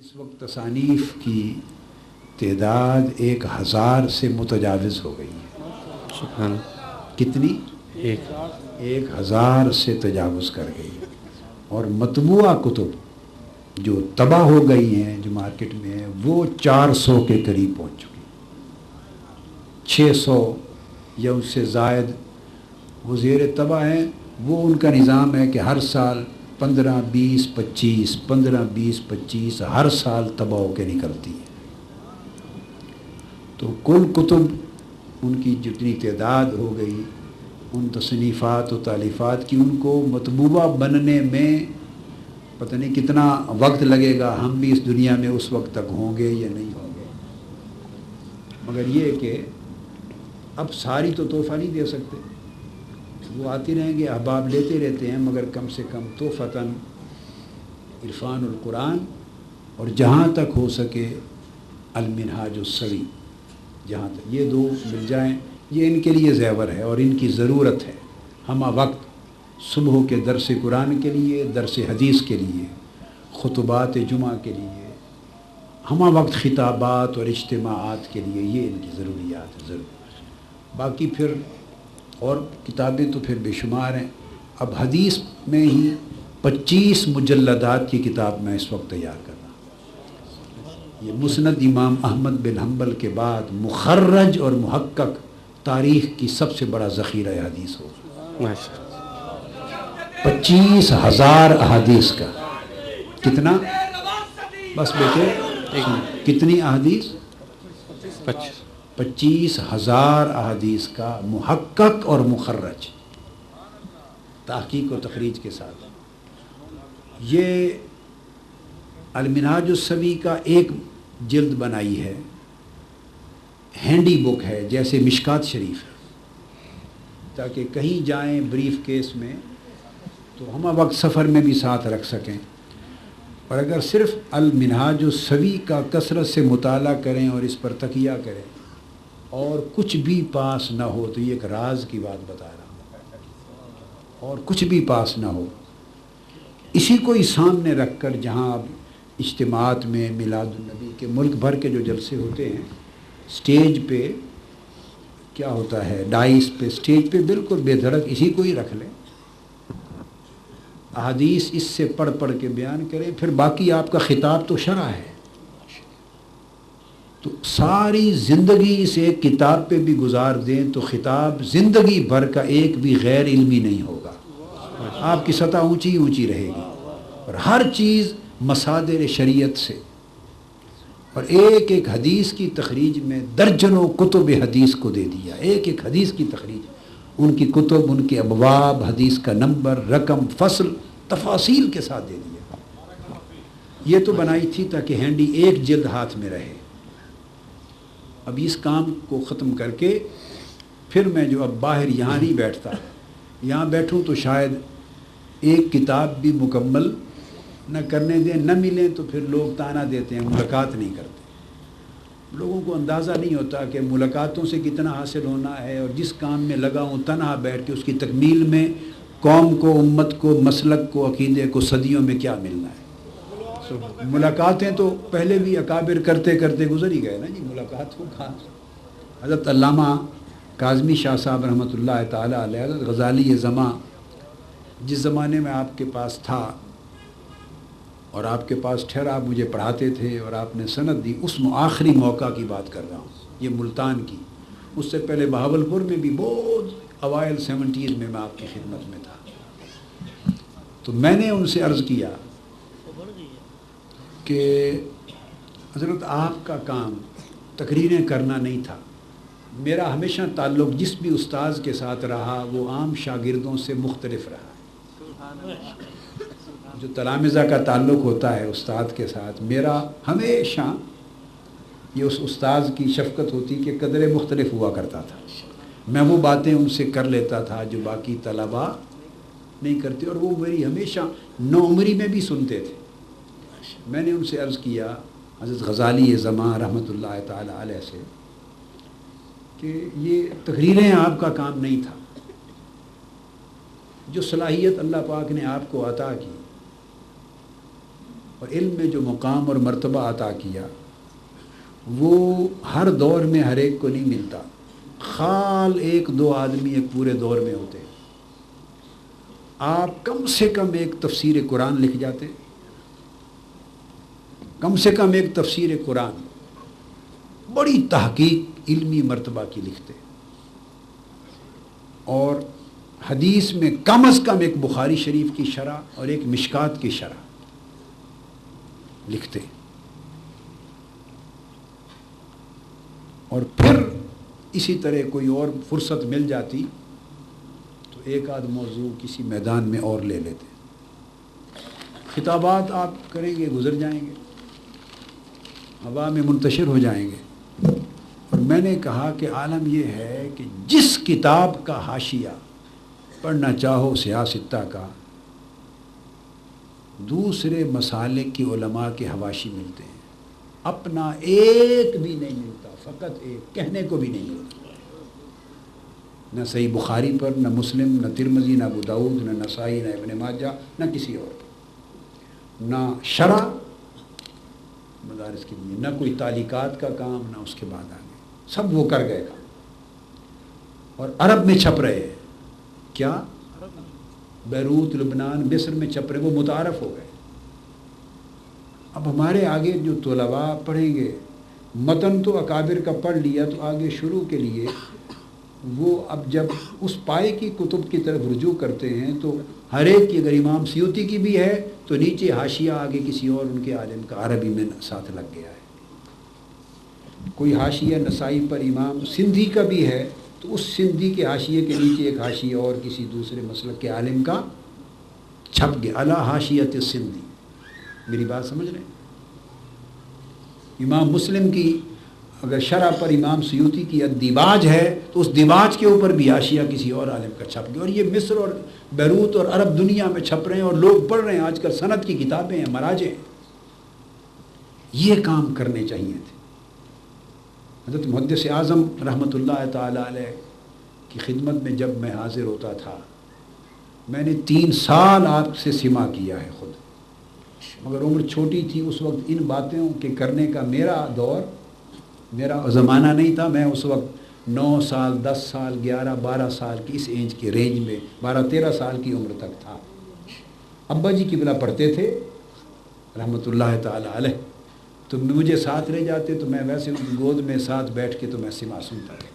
اس وقت تصانیف کی تعداد 1000 سے متجاوز ہو گئی ہے. سبحان کتنی؟ 1000 سے تجاوز کر گئی. اور مطبوعہ کتب جو تباہ ہو گئی ہیں جو مارکیٹ میں ہیں وہ 400 کے قریب پہنچ چکی. 600 یا اس سے زائد وہ زیر تباہ ہیں. وہ ان کا نظام ہے کہ ہر سال 15 20 25 15 20 25 ہر سال تباہ ہو کے نکلتی ہے. تو کل کتب ان کی جتنی تعداد ہو گئی ان تصنیفات و تالیفات کی ان کو مطبوعہ بننے میں پتہ نہیں کتنا وقت لگے گا. ہم بھی اس دنیا میں اس وقت تک ہوں گے یا نہیں ہوں گے. مگر یہ کہ اب ساری تو تحفہ نہیں دے سکتے. وہ آتے رہیں گے احباب لیتے رہتے ہیں مگر کم سے کم تحفتاً عرفان القرآن اور جہاں تک ہو سکے المنہاج السوی جہاں تک یہ دو مل جائیں یہ ان کے لیے زیور ہے اور ان کی ضرورت ہے. ہمہ وقت صبح کے درس قرآن کے لیے درس حدیث کے لیے خطبات جمعہ کے لیے ہمہ وقت خطابات اور اجتماعات کے لیے یہ ان کی ضروریات ہے ضرور. باقی پھر اور کتابیں تو پھر بے شمار ہیں. اب حدیث میں ہی 25 مجلدات کی کتاب میں اس وقت تیار کر رہا ہوں. یہ مسند امام احمد بن حنبل کے بعد مخرج اور محقق تاریخ کی سب سے بڑا ذخیرہ حدیث ہوگا. 25,000 احادیث کا. کتنا؟ بس بیٹے کتنی احادیث؟ 25,000 احادیث کا محقق اور مخرج تحقیق و تخریج کے ساتھ. یہ المنہاج السوی کا ایک جلد بنائی ہے. ہینڈی بک ہے جیسے مشکات شریف ہے تاکہ کہیں جائیں بریف کیس میں تو ہم وقت سفر میں بھی ساتھ رکھ سکیں. اور اگر صرف المنہاج السوی کا کثرت سے مطالعہ کریں اور اس پر تکیہ کریں اور کچھ بھی پاس نہ ہو تو یہ ایک راز کی بات بتا رہا ہوں اور کچھ بھی پاس نہ ہو اسی کو ہی سامنے رکھ کر جہاں اب اجتماعات میں میلاد النبی کے ملک بھر کے جو جلسے ہوتے ہیں سٹیج پہ کیا ہوتا ہے ڈائس پہ سٹیج پہ بالکل بے دھڑک اسی کو ہی رکھ لیں. احادیث اس سے پڑھ پڑھ کے بیان کریں. پھر باقی آپ کا خطاب تو شرع ہے تو ساری زندگی اس ایک کتاب پہ بھی گزار دیں تو خطاب زندگی بھر کا ایک بھی غیر علمی نہیں ہوگا. آپ کی سطح اونچی اونچی رہے گی اور ہر چیز مصادر شریعت سے. اور ایک ایک حدیث کی تخریج میں درجنوں کتب حدیث کو دے دیا. ایک ایک حدیث کی تخریج ان کی کتب ان کے ابواب حدیث کا نمبر رقم فصل تفاصیل کے ساتھ دے دیا. یہ تو بنائی تھی تاکہ ہینڈی ایک جلد ہاتھ میں رہے. اب اس کام کو ختم کر کے پھر میں جو اب باہر یہاں نہیں بیٹھتا یہاں بیٹھوں تو شاید ایک کتاب بھی مکمل نہ کرنے دیں. نہ ملیں تو پھر لوگ تانا دیتے ہیں ملاقات نہیں کرتے. لوگوں کو اندازہ نہیں ہوتا کہ ملاقاتوں سے کتنا حاصل ہونا ہے اور جس کام میں لگا ہوں تنہا بیٹھ کے اس کی تکمیل میں قوم کو امت کو مسلک کو عقیدے کو صدیوں میں کیا ملنا ہے. ملاقاتیں تو پہلے بھی اکابر کرتے کرتے گزر ہی گئے نا جی. ملاقات کو کہا حضرت علامہ کاظمی شاہ صاحب رحمۃ اللہ تعالیٰ علیہ حضرت غزالی زماں جس زمانے میں آپ کے پاس تھا اور آپ کے پاس ٹھہرا آپ مجھے پڑھاتے تھے اور آپ نے سند دی اس آخری موقع کی بات کر رہا ہوں یہ ملتان کی. اس سے پہلے بہاولپور میں بھی بہت اوائل 70s میں آپ کی خدمت میں تھا. تو میں نے ان سے عرض کیا کہ حضرت آپ کا کام تقریریں کرنا نہیں تھا. میرا ہمیشہ تعلق جس بھی استاذ کے ساتھ رہا وہ عام شاگردوں سے مختلف رہا. جو تلامذہ کا تعلق ہوتا ہے استاد کے ساتھ میرا ہمیشہ یہ اس استاذ کی شفقت ہوتی کہ قدر مختلف ہوا کرتا تھا. میں وہ باتیں ان سے کر لیتا تھا جو باقی طلباء نہیں کرتے اور وہ میری ہمیشہ نوعمری میں بھی سنتے تھے. میں نے ان سے عرض کیا حضرت غزالی زماں رحمۃ اللہ تعالیٰ علیہ سے کہ یہ تقریریں آپ کا کام نہیں تھا. جو صلاحیت اللہ پاک نے آپ کو عطا کی اور علم میں جو مقام اور مرتبہ عطا کیا وہ ہر دور میں ہر ایک کو نہیں ملتا. خال ایک دو آدمی ایک پورے دور میں ہوتے. آپ کم سے کم ایک تفسیر قرآن لکھ جاتے, کم سے کم ایک تفسیر قرآن بڑی تحقیق علمی مرتبہ کی لکھتے, اور حدیث میں کم از کم ایک بخاری شریف کی شرح اور ایک مشکات کی شرح لکھتے. اور پھر اسی طرح کوئی اور فرصت مل جاتی تو ایک آدھ موضوع کسی میدان میں اور لے لیتے. خطابات آپ کریں گے, گزر جائیں گے, ہوا میں منتشر ہو جائیں گے. اور میں نے کہا کہ عالم یہ ہے کہ جس کتاب کا حاشیہ پڑھنا چاہو سیاستہ کا, دوسرے مسالک کی علماء کے حواشی ملتے ہیں, اپنا ایک بھی نہیں ملتا, فقط ایک کہنے کو بھی نہیں ملتا. نہ صحیح بخاری پر, نہ مسلم, نہ ترمذی, نہ ابو داؤد, نہ نسائی, نہ ابن ماجہ, نہ کسی اور پر, نہ شرح مدارس کے لیے, نہ کوئی تعلیقات کا کام, نہ اس کے بعد آگے سب وہ کر گئے کام. اور عرب میں چھپ رہے ہیں, کیا بیروت, لبنان, مصر میں چھپ رہے, وہ متعارف ہو گئے. اب ہمارے آگے جو طلباء پڑھیں گے, متن تو اکابر کا پڑھ لیا, تو آگے شروع کے لیے وہ اب جب اس پائے کی کتب کی طرف رجوع کرتے ہیں تو ہر ایک کی, اگر امام سیوطی کی بھی ہے تو نیچے حاشیہ آگے کسی اور ان کے عالم کا عربی میں ساتھ لگ گیا ہے. کوئی حاشیہ نسائی پر امام سندھی کا بھی ہے تو اس سندھی کے حاشیے کے نیچے ایک حاشیہ اور کسی دوسرے مسلک کے عالم کا چھپ گیا, علی حاشیۃ السندھی. میری بات سمجھ رہے ہیں؟ امام مسلم کی اگر شرح پر امام سیوطی کی الدیباج ہے تو اس دیباج کے اوپر بھی حاشیہ کسی اور عالم کا چھپ گیا. اور یہ مصر اور بیروت اور عرب دنیا میں چھپ رہے ہیں اور لوگ پڑھ رہے ہیں. آج کل سند کی کتابیں ہیں, مراجع ہیں. یہ کام کرنے چاہیے تھے. حضرت محدث اعظم رحمۃ اللہ تعالی علیہ کی خدمت میں جب میں حاضر ہوتا تھا, میں نے 3 سال آپ سے سماع کیا ہے خود, مگر عمر چھوٹی تھی اس وقت. ان باتوں کے کرنے کا میرا دور, میرا زمانہ نہیں تھا. میں اس وقت 9 سال, 10 سال, 11, 12 سال کی اس اینج کے رینج میں 12-13 سال کی عمر تک تھا. ابا جی قبلہ پڑھتے تھے رحمۃ اللہ تعالی علیہ, تو مجھے ساتھ لے جاتے تو میں ویسے ان کی گود میں ساتھ بیٹھ کے تو میں سماع سنتا تھا.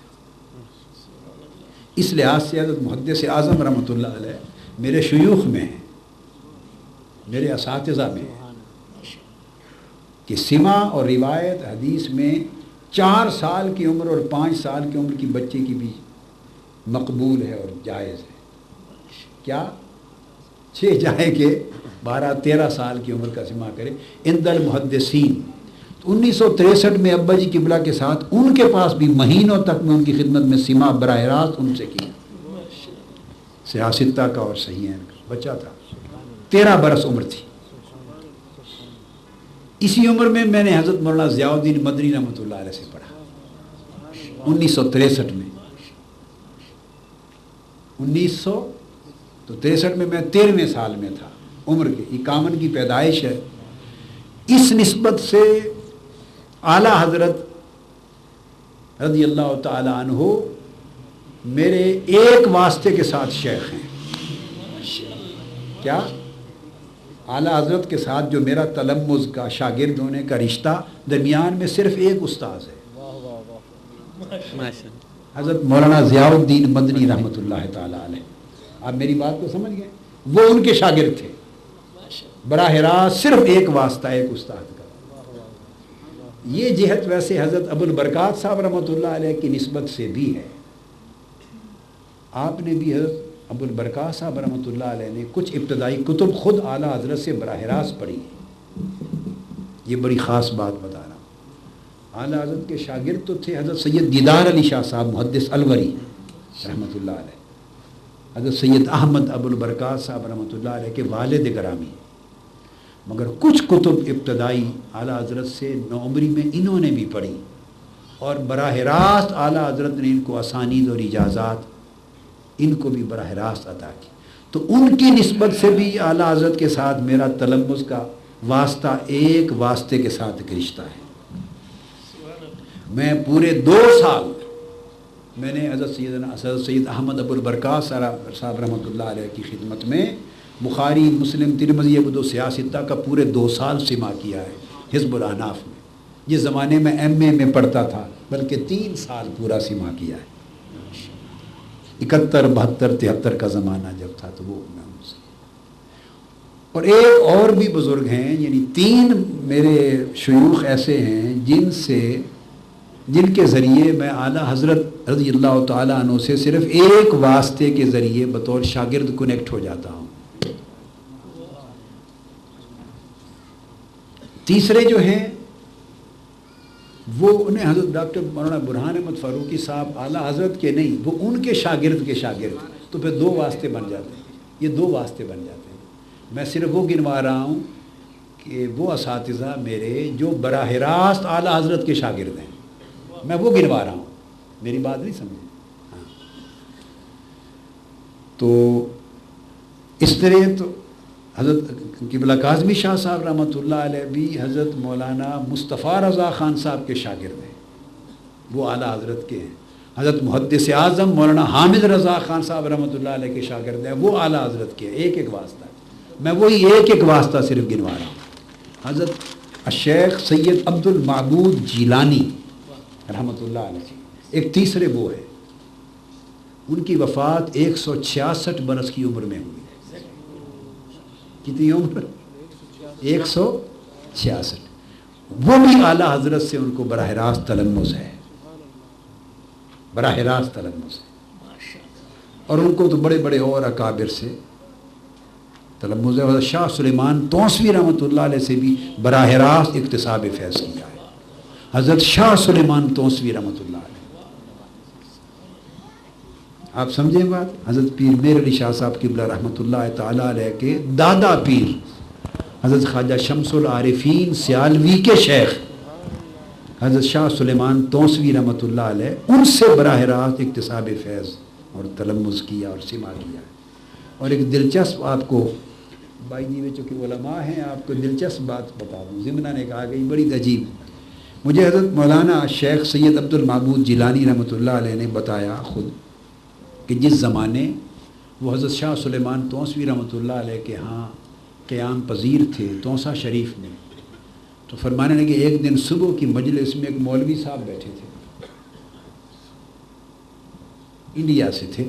اس لحاظ سے حضرت محدث اعظم رحمۃ اللہ علیہ میرے شیوخ میں ہیں, میرے اساتذہ میں ہیں, کہ سماع اور روایت حدیث میں 4 سال کی عمر اور 5 سال کی عمر کی بچے کی بھی مقبول ہے اور جائز ہے. کیا 6 جائے کہ 12-13 سال کی عمر کا سماع کرے عند المحدثین. تو 1963 میں ابا جی قبلہ کے ساتھ ان کے پاس بھی مہینوں تک میں ان کی خدمت میں سماع براہ راست ان سے کی. سیاستہ کا اور صحیح بچہ تھا, 13 برس عمر تھی. اسی عمر میں میں نے حضرت مولانا ضیاء الدین مدنی رحمۃ اللہ علیہ سے پڑھا 1963 میں. 1963 میں میں 13ویں سال میں تھا عمر کے, 51 کی پیدائش ہے. اس نسبت سے اعلیٰ حضرت رضی اللہ تعالی عنہ میرے ایک واسطے کے ساتھ شیخ ہیں. کیا اعلیٰ حضرت کے ساتھ جو میرا تلمذ کا, شاگرد ہونے کا رشتہ, درمیان میں صرف ایک استاذ ہے, حضرت مولانا ضیاء الدین مدنی رحمۃ اللہ تعالی علیہ. آپ میری بات کو سمجھ گئے؟ وہ ان کے شاگرد تھے. براہ راست صرف ایک واسطہ, ایک استاد کا. یہ جہت ویسے حضرت ابو البرکات صاحب رحمۃ اللہ علیہ کی نسبت سے بھی ہے. آپ نے بھی حضرت ابو البرکات صاحب رحمۃ اللہ علیہ نے کچھ ابتدائی کتب خود اعلیٰ حضرت سے براہ راست پڑھی. یہ بڑی خاص بات بتا رہا ہوں. اعلیٰ حضرت کے شاگرد تو تھے حضرت سید دیدار علی شاہ صاحب محدث الوری رحمۃ اللہ علیہ, حضرت سید احمد ابو البرکات صاحب رحمۃ اللہ علیہ کے والد گرامی. مگر کچھ کتب ابتدائی اعلیٰ حضرت سے نوعمری میں انہوں نے بھی پڑھی, اور براہ راست اعلیٰ حضرت نے ان کو اسانید اور اجازات ان کو بھی براہ راست عطا کی. تو ان کی نسبت سے بھی اعلیٰ حضرت کے ساتھ میرا تلمذ کا واسطہ ایک واسطے کے ساتھ ایک رشتہ ہے. میں پورے 2 سال میں نے حضرت سید احمد ابو البرکات صاحب رحمۃ اللہ علیہ کی خدمت میں بخاری، مسلم، ترمذی، ابو داؤد سیاستہ کا پورے 2 سال سما کیا ہے حزب الاحناف میں. جس زمانے میں ایم اے میں پڑھتا تھا بلکہ 3 سال پورا سما کیا ہے. 71، 72، 73 کا زمانہ جب تھا تو وہ میں ان سے. اور ایک اور بھی بزرگ ہیں، یعنی 3 میرے شیوخ ایسے ہیں جن کے ذریعے میں اعلیٰ حضرت رضی اللہ تعالیٰ عنہ سے صرف ایک واسطے کے ذریعے بطور شاگرد کنیکٹ ہو جاتا ہوں. تیسرے جو ہیں وہ انہیں حضرت ڈاکٹر مولانا برہان احمد فاروقی صاحب اعلیٰ حضرت کے نہیں، وہ ان کے شاگرد کے شاگرد، تو پھر 2 واسطے بن جاتے ہیں. یہ 2 واسطے بن جاتے ہیں. میں صرف وہ گنوا رہا ہوں کہ وہ اساتذہ میرے جو براہ راست اعلیٰ حضرت کے شاگرد ہیں، میں وہ گنوا رہا ہوں. میری بات نہیں سمجھے؟ ہاں. تو اس طرح تو حضرت قبلہ کاظمی شاہ صاحب رحمۃ اللہ علیہ بھی حضرت مولانا مصطفیٰ رضا خان صاحب کے شاگرد ہیں، وہ اعلیٰ حضرت کے ہیں. حضرت محدث اعظم مولانا حامد رضا خان صاحب رحمۃ اللہ علیہ کے شاگرد ہیں، وہ اعلیٰ حضرت کے ہیں. ایک واسطہ. میں وہی ایک واسطہ صرف گنوا رہا ہوں. حضرت الشیخ سید عبد المعبود جیلانی رحمۃ اللہ علیہ، ایک تیسرے وہ ہے. ان کی وفات 166 برس کی عمر میں ہوئی. کتنی عمر؟ 166. وہ بھی اعلیٰ حضرت سے ان کو براہ راست تلمس ہے، براہ راست تلمس ہے. اور ان کو تو بڑے بڑے اور اکابر سے تلمس ہے. حضرت شاہ سلیمان توسوی رحمۃ اللہ علیہ سے بھی براہ راست اکتساب فیض کیا ہے. حضرت شاہ سلیمان توسوی رحمۃ اللہ علیہ. آپ سمجھیں بات؟ حضرت پیر میر علی شاہ صاحب قبلہ رحمۃ اللہ تعالیٰ علیہ کے دادا پیر حضرت خواجہ شمس العارفین سیالوی کے شیخ حضرت شاہ سلیمان توسوی رحمۃ اللہ علیہ، ان سے براہ راست اکتساب فیض اور تلمس کیا اور سما کیا. اور ایک دلچسپ آپ کو بھائی جی میں چونکہ علماء ہیں، آپ کو دلچسپ بات بتا دوں. ضمناً ایک آ گئی بڑی عجیب. مجھے حضرت مولانا شیخ سید عبد المعبود جیلانی رحمۃ اللہ علیہ نے بتایا خود کہ جس زمانے وہ حضرت شاہ سلیمان توسوی رحمۃ اللہ علیہ کے ہاں قیام پذیر تھے توسا شریف میں، تو فرمانے لگے ایک دن صبح کی مجلس میں ایک مولوی صاحب بیٹھے تھے، انڈیا سے تھے،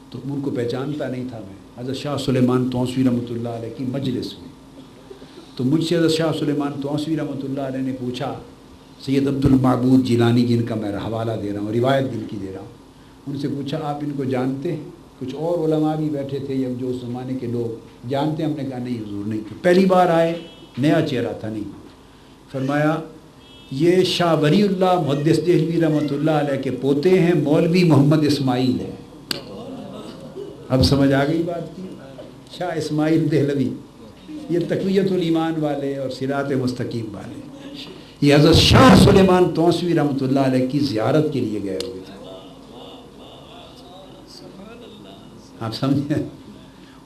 تو ان کو پہچانتا نہیں تھا میں. حضرت شاہ سلیمان توسوی رحمۃ اللہ علیہ کی مجلس میں، تو مجھ سے حضرت شاہ سلیمان توسوی رحمۃ اللہ علیہ نے پوچھا، سید عبد المعبود جیلانی جن کا میں حوالہ دے رہا ہوں، روایت جن کی دے رہا ہوں، ان سے پوچھا آپ ان کو جانتے ہیں؟ کچھ اور علماء بھی بیٹھے تھے یا جو اس زمانے کے لوگ جانتے ہیں؟ ہم نے کہا نہیں حضور نہیں، پہلی بار آئے، نیا چہرہ تھا. نہیں. فرمایا یہ شاہ ولی اللہ محدث دہلوی رحمۃ اللہ علیہ کے پوتے ہیں، مولوی محمد اسماعیل ہے. اب سمجھ آ گئی بات کی؟ شاہ اسماعیل دہلوی، یہ تقویت الایمان والے اور صراط مستقیم والے، یہ حضرت شاہ سلیمان توسوی رحمۃ اللہ علیہ کی زیارت کے لیے گئے ہوئے تھے. آپ سمجھیں؟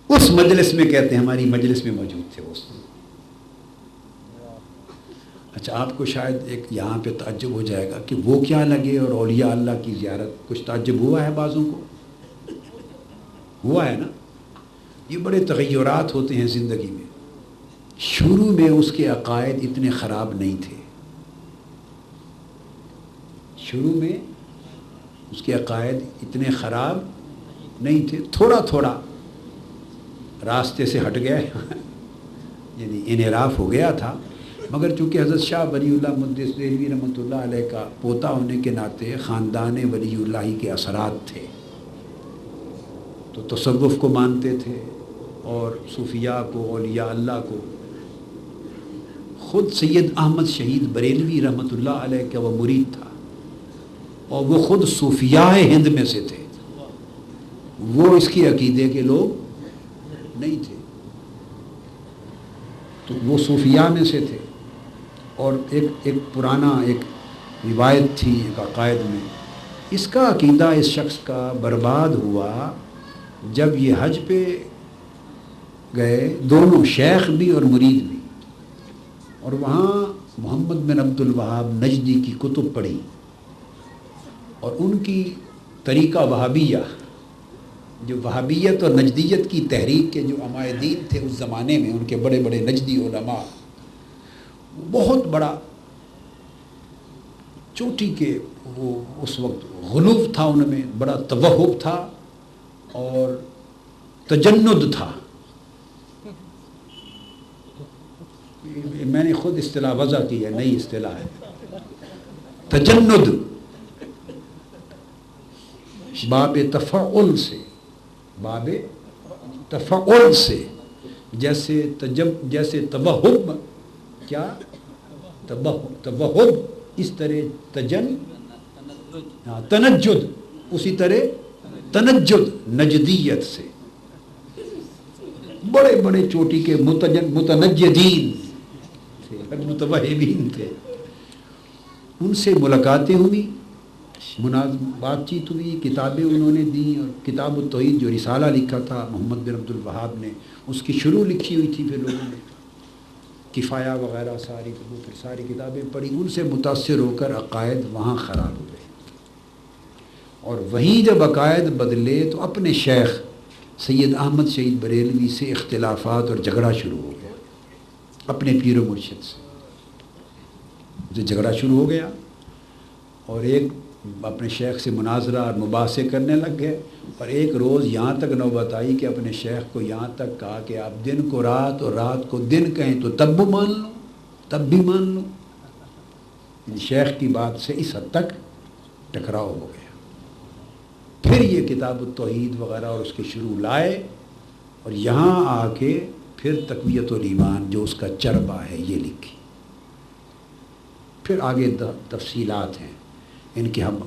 اس مجلس میں کہتے ہیں ہماری مجلس میں موجود تھے وہ. اچھا آپ کو شاید ایک یہاں پہ تعجب ہو جائے گا کہ وہ کیا لگے اور اولیاء اللہ کی زیارت، کچھ تعجب ہوا ہے بعضوں کو؟ ہوا ہے نا. یہ بڑے تغیرات ہوتے ہیں زندگی میں. شروع میں اس کے عقائد اتنے خراب نہیں تھے، شروع میں اس کے عقائد اتنے خراب نہیں تھے، تھوڑا تھوڑا راستے سے ہٹ گئے یعنی انحراف ہو گیا تھا. مگر چونکہ حضرت شاہ ولی اللہ محدث دہلوی رحمۃ اللہ علیہ کا پوتا ہونے کے ناطے خاندان ولی اللہ کے اثرات تھے، تو تصوف کو مانتے تھے اور صوفیاء کو، اولیاء اللہ کو. خود سید احمد شہید بریلوی رحمۃ اللہ علیہ کا وہ مرید تھا اور وہ خود صوفیاء ہند میں سے تھے، وہ اس کی عقیدے کے لوگ نہیں تھے، تو وہ صوفیاء میں سے تھے. اور ایک پرانا ایک روایت تھی ایک عقائد میں، اس کا عقیدہ اس شخص کا برباد ہوا جب یہ حج پہ گئے، دونوں شیخ بھی اور مرید بھی. اور وہاں محمد بن عبد الوہاب نجدی کی کتب پڑھی اور ان کی طریقہ وہابیہ، جو وہابیت اور نجدیت کی تحریک کے جو عمائدین تھے اس زمانے میں، ان کے بڑے بڑے نجدی علماء، بہت بڑا چوٹی کے وہ اس وقت غلوف تھا ان میں، بڑا توہب تھا اور تجند تھا. میں نے خود اصطلاح وضع کی ہے، نئی اصطلاح ہے تجند، باب تفعل سے، باب تفعل سے، جیسے توہب، کیا توہب، اس طرح تنجد، اسی طرح تنجد نجدیت سے. بڑے بڑے چوٹی کے متنجدین تھے، متوہبین تھے. ان سے ملاقاتیں ہوئی، بات چیت ہوئی، کتابیں انہوں نے دیں، اور کتاب التوحید جو رسالہ لکھا تھا محمد بن عبد الوہاب نے، اس کی شروع لکھی ہوئی تھی. پھر لوگوں نے کفایہ وغیرہ ساری، وہ پھر ساری کتابیں پڑھی. ان سے متاثر ہو کر عقائد وہاں خراب ہوئے، اور وہیں جب عقائد بدلے تو اپنے شیخ سید احمد شہید بریلوی سے اختلافات اور جھگڑا شروع ہو گیا. اپنے پیر و مرشد سے جھگڑا شروع ہو گیا، اور ایک اپنے شیخ سے مناظرہ اور مباحثے کرنے لگ گئے. اور ایک روز یہاں تک نوبت آئی کہ اپنے شیخ کو یہاں تک کہا کہ آپ دن کو رات اور رات کو دن کہیں تو تب بھی مان لو، تب بھی مان لو. شیخ کی بات سے اس حد تک ٹکراؤ ہو گیا. پھر یہ کتاب التوحید وغیرہ اور اس کے شروع لائے، اور یہاں آ کے پھر تقویت الایمان جو اس کا چربہ ہے یہ لکھی. پھر آگے تفصیلات ہیں ان کے. ہم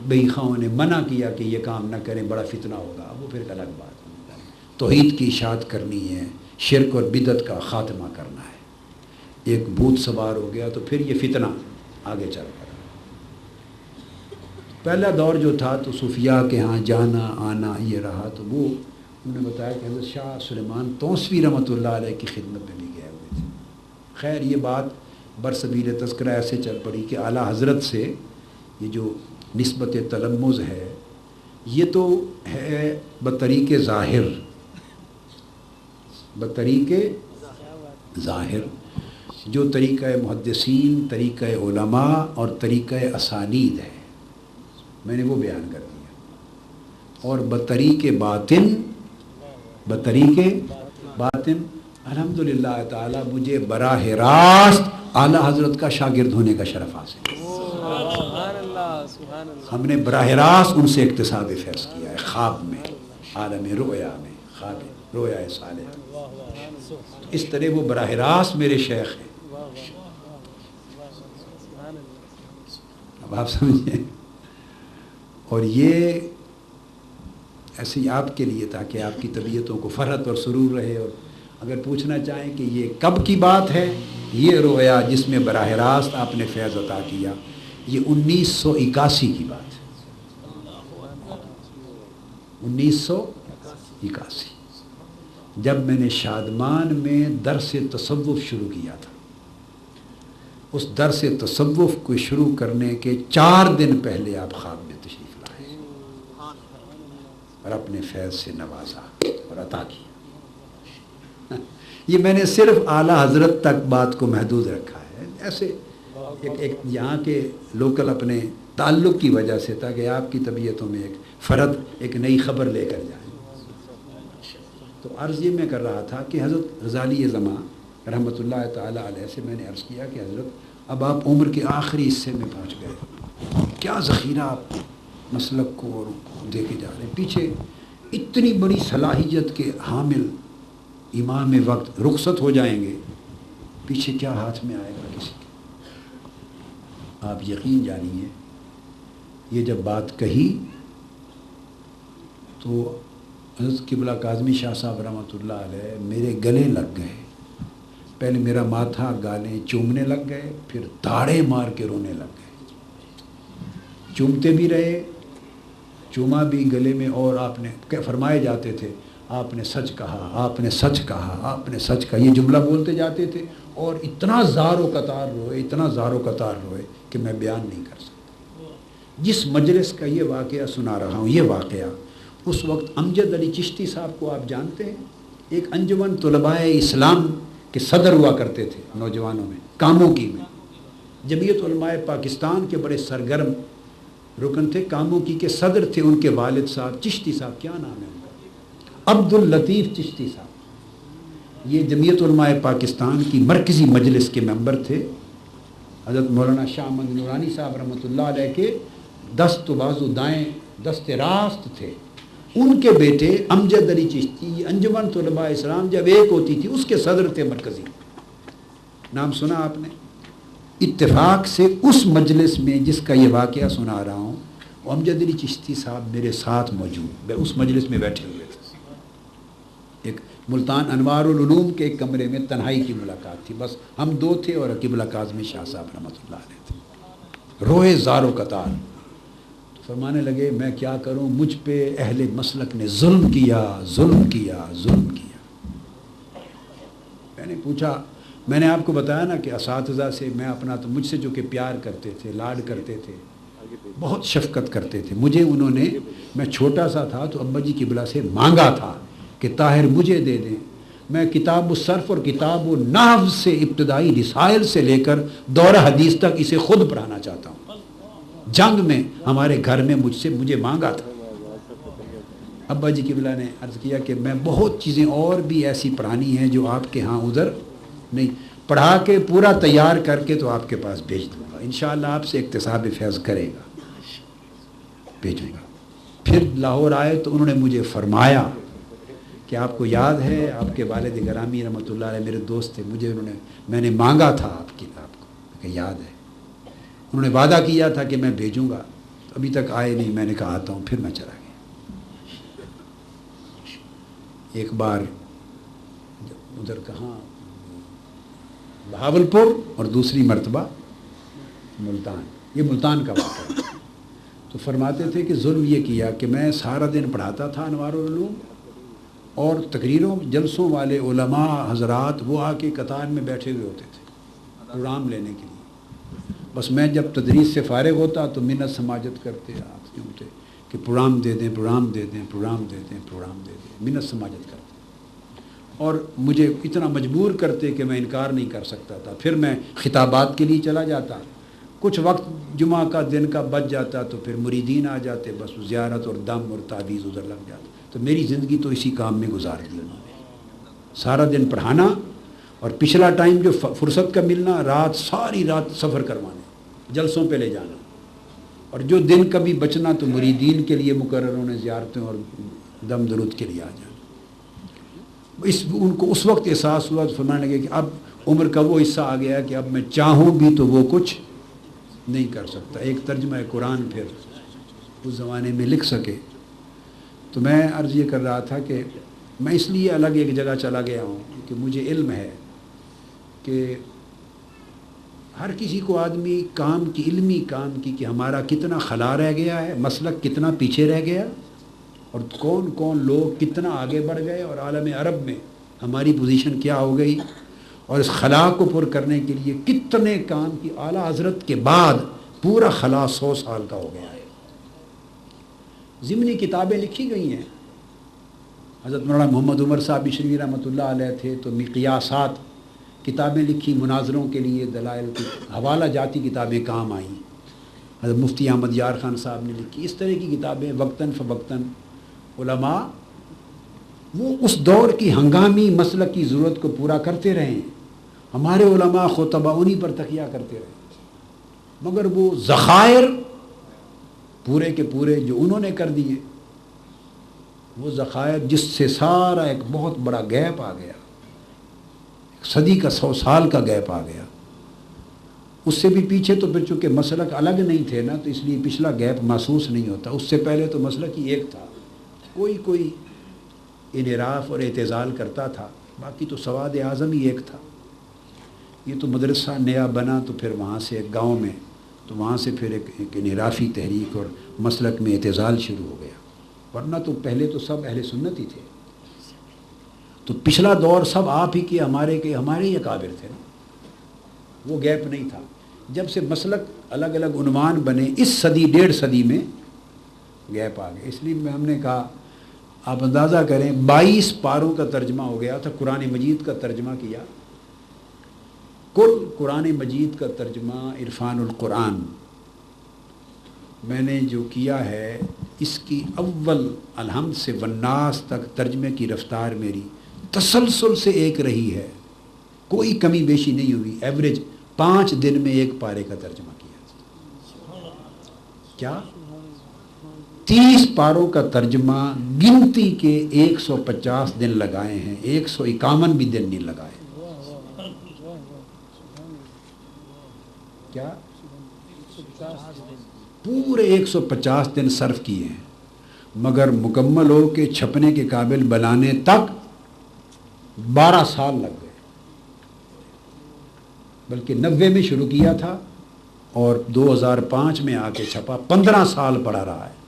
بئی خواہوں نے منع کیا کہ یہ کام نہ کریں، بڑا فتنہ ہوگا، وہ پھر ایک الگ بات ہے. توحید کی اشاعت کرنی ہے، شرک اور بدعت کا خاتمہ کرنا ہے. ایک بھوت سوار ہو گیا تو پھر یہ فتنہ آگے چل پڑا. پہلا دور جو تھا تو صوفیاء کے ہاں جانا آنا یہ رہا. تو وہ انہوں نے بتایا کہ حضرت شاہ سلیمان توسوی رحمۃ اللہ علیہ کی خدمت میں بھی گئے ہوئے تھے. خیر یہ بات برسبیل تذکرہ ایسے چل پڑی کہ اعلیٰ حضرت سے یہ جو نسبت تلمذ ہے یہ تو ہے بطریق ظاہر، بطریق ظاہر، جو طریقہ محدثین، طریقہ علماء اور طریقہ اسانید ہے، میں نے وہ بیان کر دیا. اور بطریق باطن، بطریق باطن الحمدللہ تعالی مجھے براہ راست اعلیٰ حضرت کا شاگرد ہونے کا شرف حاصل ہے. ہم نے براہ راست ان سے اکتساب فیض کیا ہے، خواب میں، عالم رؤیا میں، خواب رویا صالح. اس طرح وہ براہ راست میرے شیخ ہیں. اب آپ سمجھیں. اور یہ ایسے ہی آپ کے لیے تاکہ آپ کی طبیعتوں کو فرحت اور سرور رہے. اور اگر پوچھنا چاہیں کہ یہ کب کی بات ہے، یہ رویا جس میں براہ راست آپ نے فیض عطا کیا، یہ 1981 کی بات ہے. 1981 جب میں نے شادمان میں درس تصوف شروع کیا تھا. اس درس تصوف کو شروع کرنے کے 4 دن پہلے آپ خواب میں تشریف لائے اور اپنے فیض سے نوازا اور عطا کیا. یہ میں نے صرف اعلیٰ حضرت تک بات کو محدود رکھا ہے. ایسے ایک یہاں کے لوکل اپنے تعلق کی وجہ سے، تاکہ آپ کی طبیعتوں میں ایک فرد ایک نئی خبر لے کر جائیں. تو عرض یہ میں کر رہا تھا کہ حضرت غزالی زمان رحمۃ اللہ تعالیٰ علیہ سے میں نے عرض کیا کہ حضرت اب آپ عمر کے آخری حصے میں پہنچ گئے، کیا ذخیرہ آپ مسلک کو اور دے کے جا رہے ہیں. پیچھے اتنی بڑی صلاحیت کے حامل امام وقت رخصت ہو جائیں گے، پیچھے کیا ہاتھ میں آئے گا کسی کے. آپ یقین جانیے یہ جب بات کہی تو حضرت قبلہ کاظمی شاہ صاحب رحمۃ اللہ علیہ میرے گلے لگ گئے. پہلے میرا ماتھا گالیں چومنے لگ گئے، پھر دھاڑے مار کے رونے لگ گئے. چومتے بھی رہے، چوما بھی گلے میں. اور آپ نے فرمائے جاتے تھے آپ نے سچ کہا، آپ نے سچ کہا، آپ نے سچ کہا، یہ جملہ بولتے جاتے تھے اور اتنا زار و قطار روئے، اتنا زار و قطار روئے کہ میں بیان نہیں کر سکتا۔ جس مجلس کا یہ واقعہ سنا رہا ہوں، یہ واقعہ اس وقت امجد علی چشتی صاحب کو آپ جانتے ہیں، ایک انجمن طلباء اسلام کے صدر ہوا کرتے تھے نوجوانوں میں، کاموں کی میں، جمعیت علماء پاکستان کے بڑے سرگرم رکن تھے، کاموں کی کے صدر تھے ان کے والد صاحب چشتی صاحب، کیا نام ہے ان کا، عبد اللطیف چشتی صاحب۔ یہ جمعیت علماء پاکستان کی مرکزی مجلس کے ممبر تھے، حضرت مولانا شاہ احمد نورانی صاحب رحمۃ اللہ علیہ کے دست و بازو دائیں دست راست تھے۔ ان کے بیٹے امجد علی چشتی، انجمن طلباء اسلام جب ایک ہوتی تھی اس کے صدر تھے مرکزی، نام سنا آپ نے؟ اتفاق سے اس مجلس میں جس کا یہ واقعہ سنا رہا ہوں، امجد علی چشتی صاحب میرے ساتھ موجود، اس مجلس میں بیٹھے ہوئے تھے۔ ایک ملتان انوار العلوم کے ایک کمرے میں تنہائی کی ملاقات تھی، بس ہم دو تھے اور رقیب اللہ کاظمی شاہ صاحب رحمۃ اللہ علیہ تھے۔ روئے زار و قطار، تو فرمانے لگے میں کیا کروں، مجھ پہ اہل مسلک نے ظلم کیا، ظلم کیا، ظلم کیا۔ میں نے پوچھا، میں نے آپ کو بتایا نا کہ اساتذہ سے میں اپنا، تو مجھ سے جو کہ پیار کرتے تھے، لاڈ کرتے تھے، بہت شفقت کرتے تھے، مجھے انہوں نے، میں چھوٹا سا تھا تو ابا جی قبلہ سے مانگا تھا کہ طاہر مجھے دے دیں، میں کتاب الصرف اور کتاب النحو سے ابتدائی رسائل سے لے کر دورہ حدیث تک اسے خود پڑھانا چاہتا ہوں۔ جنگ میں ہمارے گھر میں مجھے مانگا تھا۔ ابا جی قبلہ نے عرض کیا کہ میں بہت چیزیں اور بھی ایسی پڑھانی ہیں جو آپ کے ہاں ادھر نہیں، پڑھا کے پورا تیار کر کے تو آپ کے پاس بھیج دوں گا، انشاءاللہ آپ سے اکتساب فیض کرے گا، بھیجوں گا۔ پھر لاہور آئے تو انہوں نے مجھے فرمایا کہ آپ کو یاد ہے آپ کے والد گرامی رحمۃ اللہ علیہ میرے دوست تھے، میں نے مانگا تھا آپ کتاب کو، کہ یاد ہے، انہوں نے وعدہ کیا تھا کہ میں بھیجوں گا، ابھی تک آئے نہیں، میں نے کہا آتا ہوں، پھر میں چلا گیا۔ ایک بار ادھر کہاں، بہاولپور، اور دوسری مرتبہ ملتان، یہ ملتان کا واقعہ ہے۔ تو فرماتے تھے کہ ظلم یہ کیا کہ میں سارا دن پڑھاتا تھا انوار العلوم، اور تقریروں جلسوں والے علماء حضرات وہ آ کے قطار میں بیٹھے ہوئے ہوتے تھے پروگرام لینے کے لیے، بس میں جب تدریس سے فارغ ہوتا تو منت سماجت کرتے آپ کیوں تھے کہ پروگرام دے دیں، پروگرام دے دیں، پروگرام دے دیں، پروگرام دے دیں، منت سماجت کرتے، اور مجھے اتنا مجبور کرتے کہ میں انکار نہیں کر سکتا تھا۔ پھر میں خطابات کے لیے چلا جاتا، کچھ وقت جمعہ کا دن کا بچ جاتا تو پھر مریدین آ جاتے، بس زیارت اور دم اور تعویذ ادھر لگ جاتا، تو میری زندگی تو اسی کام میں گزار دی انہوں نے، سارا دن پڑھانا، اور پچھلا ٹائم جو فرصت کا ملنا، رات ساری رات سفر کروانے، جلسوں پہ لے جانا، اور جو دن کبھی بچنا تو مریدین کے لیے مقرر ہونے، زیارتیں اور دم درود کے لیے آ جانا۔ ان کو اس وقت احساس ہوا تو فرمانے لگے کہ اب عمر کا وہ حصہ آ گیا کہ اب میں چاہوں بھی تو وہ کچھ نہیں کر سکتا، ایک ترجمہ قرآن پھر اس زمانے میں لکھ سکے۔ تو میں عرض یہ کر رہا تھا کہ میں اس لیے الگ ایک جگہ چلا گیا ہوں کہ مجھے علم ہے کہ ہر کسی کو آدمی کام کی، علمی کام کی، کہ ہمارا کتنا خلا رہ گیا ہے، مسلک کتنا پیچھے رہ گیا، اور کون کون لوگ کتنا آگے بڑھ گئے، اور عالم عرب میں ہماری پوزیشن کیا ہو گئی، اور اس خلا کو پر کرنے کے لیے کتنے کام کی، اعلیٰ حضرت کے بعد پورا خلا 100 سال کا ہو گیا ہے۔ ضمنی کتابیں لکھی گئی ہیں، حضرت مولانا محمد عمر صاحب بشری رحمۃ اللہ علیہ تھے تو مقیاسات کتابیں لکھی، مناظروں کے لیے دلائل کی حوالہ جاتی کتابیں کام آئیں، حضرت مفتی احمد یار خان صاحب نے لکھی، اس طرح کی کتابیں وقتاً فوقتاً علماء وہ اس دور کی ہنگامی مسلک کی ضرورت کو پورا کرتے رہے ہیں، ہمارے علماء خطبہ انہی پر تکیہ کرتے رہے، مگر وہ ذخائر پورے کے پورے جو انہوں نے کر دیے، وہ ذخائر جس سے سارا ایک بہت بڑا گیپ آ گیا، صدی کا 100 سال کا گیپ آ گیا، اس سے بھی پیچھے تو پھر چونکہ مسلک الگ نہیں تھے نا، تو اس لیے پچھلا گیپ محسوس نہیں ہوتا، اس سے پہلے تو مسلک ہی ایک تھا، کوئی انحراف اور اعتزال کرتا تھا، باقی تو سواد اعظم ہی ایک تھا۔ یہ تو مدرسہ نیا بنا تو پھر وہاں سے ایک گاؤں میں، تو وہاں سے پھر ایک انحرافی تحریک اور مسلک میں اعتزال شروع ہو گیا، ورنہ تو پہلے تو سب اہل سنت ہی تھے۔ تو پچھلا دور سب آپ ہی کے ہمارے ہی اکابر تھے نا، وہ گیپ نہیں تھا۔ جب سے مسلک الگ الگ عنوان بنے، اس صدی 1.5 میں گیپ آ گئے۔ اس لیے ہم نے کہا آپ اندازہ کریں 22 پاروں کا ترجمہ ہو گیا تھا، قرآن مجید کا ترجمہ کیا، کل قرآن مجید کا ترجمہ عرفان القرآن میں نے جو کیا ہے، اس کی اول الحمد سے والناس تک ترجمے کی رفتار میری تسلسل سے ایک رہی ہے، کوئی کمی بیشی نہیں ہوئی۔ ایوریج 5 دن میں 1 پارے کا ترجمہ کیا۔ کیا 30 پاروں کا ترجمہ گنتی کے 150 دن لگائے ہیں، 151 بھی دن نہیں لگائے۔ کیا پورے 150 دن صرف کیے ہیں، مگر مکمل ہو کے چھپنے کے قابل بنانے تک 12 سال لگ گئے، بلکہ 90 میں شروع کیا تھا اور 2005 میں آ کے چھپا، 15 سال پڑا رہا ہے۔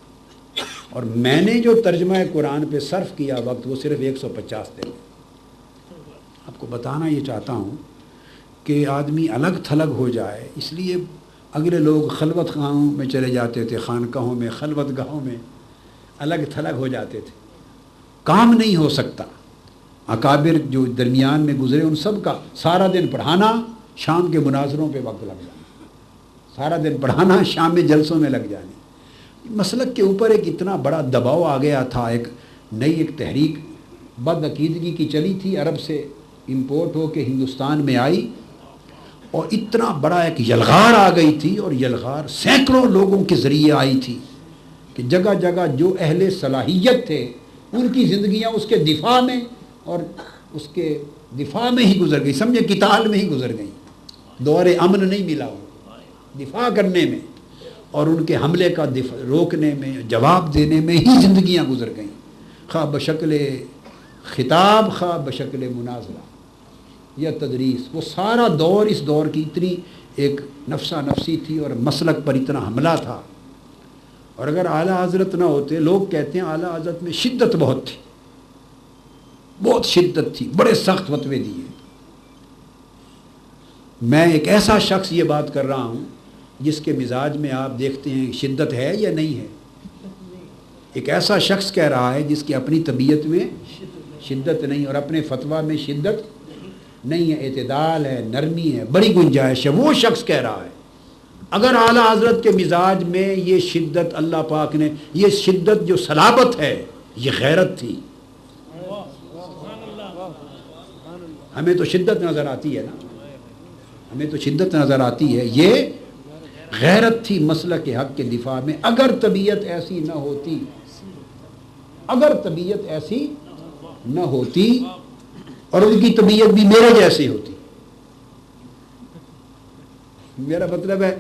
اور میں نے جو ترجمہ قرآن پہ صرف کیا وقت، وہ صرف 150 دن۔ آپ کو بتانا یہ چاہتا ہوں کہ آدمی الگ تھلگ ہو جائے، اس لیے اگلے لوگ خلوت خانوں میں چلے جاتے تھے، خانقاہوں میں، خلوت گاہوں میں الگ تھلگ ہو جاتے تھے، کام نہیں ہو سکتا۔ اکابر جو درمیان میں گزرے ان سب کا سارا دن پڑھانا، شام کے مناظروں پہ وقت لگ جانا، سارا دن پڑھانا، شام میں جلسوں میں لگ جانے۔ مسلک کے اوپر ایک اتنا بڑا دباؤ آ گیا تھا، ایک تحریک بد عقیدگی کی چلی تھی، عرب سے امپورٹ ہو کے ہندوستان میں آئی، اور اتنا بڑا ایک یلغار آ گئی تھی، اور یلغار سینکڑوں لوگوں کے ذریعے آئی تھی کہ جگہ جگہ جو اہل صلاحیت تھے ان کی زندگیاں اس کے دفاع میں اور اس کے دفاع میں ہی گزر گئی، سمجھے قتال میں ہی گزر گئی، دور امن نہیں ملا ان کو، دفاع کرنے میں اور ان کے حملے کا روکنے میں، جواب دینے میں ہی زندگیاں گزر گئیں، خواہ بشکل خطاب خواہ بشکل مناظرہ یا تدریس۔ وہ سارا دور اس دور کی اتنی ایک نفسا نفسی تھی اور مسلک پر اتنا حملہ تھا، اور اگر اعلیٰ حضرت نہ ہوتے، لوگ کہتے ہیں اعلیٰ حضرت میں شدت بہت تھی، بہت شدت تھی، بڑے سخت فتوے دیے۔ میں ایک ایسا شخص یہ بات کر رہا ہوں جس کے مزاج میں آپ دیکھتے ہیں شدت ہے یا نہیں ہے، ایک ایسا شخص کہہ رہا ہے جس کی اپنی طبیعت میں شدت نہیں اور اپنے فتویٰ میں شدت نہیں ہے، اعتدال ہے، نرمی ہے، بڑی گنجائش ہے، وہ شخص کہہ رہا ہے۔ اگر اعلیٰ حضرت کے مزاج میں یہ شدت، اللہ پاک نے یہ شدت جو صلابت ہے، یہ غیرت تھی۔ ہمیں تو شدت نظر آتی ہے نا، ہمیں تو شدت نظر آتی ہے، یہ غیرت تھی مسلک کے حق کے دفاع میں۔ اگر طبیعت ایسی نہ ہوتی، اگر طبیعت ایسی نہ ہوتی اور ان کی طبیعت بھی میرے جیسی ہوتی، میرا مطلب ہے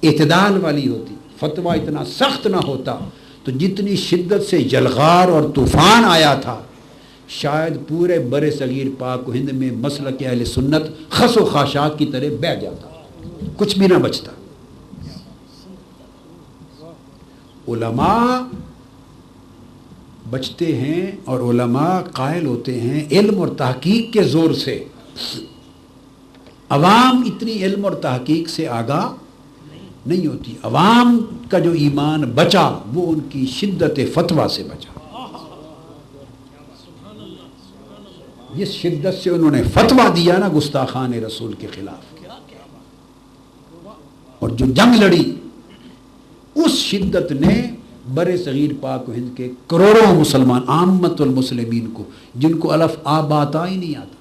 اعتدال والی ہوتی، فتویٰ اتنا سخت نہ ہوتا، تو جتنی شدت سے یلغار اور طوفان آیا تھا، شاید پورے بر صغیر پاک و ہند میں مسلک اہل سنت خس و خاشاک کی طرح بہہ جاتا، کچھ بھی نہ بچتا۔ علماء بچتے ہیں اور علماء قائل ہوتے ہیں علم اور تحقیق کے زور سے، عوام اتنی علم اور تحقیق سے آگاہ نہیں ہوتی۔ عوام کا جو ایمان بچا وہ ان کی شدت فتویٰ سے بچا، جس شدت سے انہوں نے فتویٰ دیا نا گستاخان رسول کے خلاف، اور جو جنگ لڑی، اس شدت نے بر صغیر پاک و ہند کے کروڑوں مسلمان، عامت المسلمین کو، جن کو الف آب آتا ہی نہیں آتا،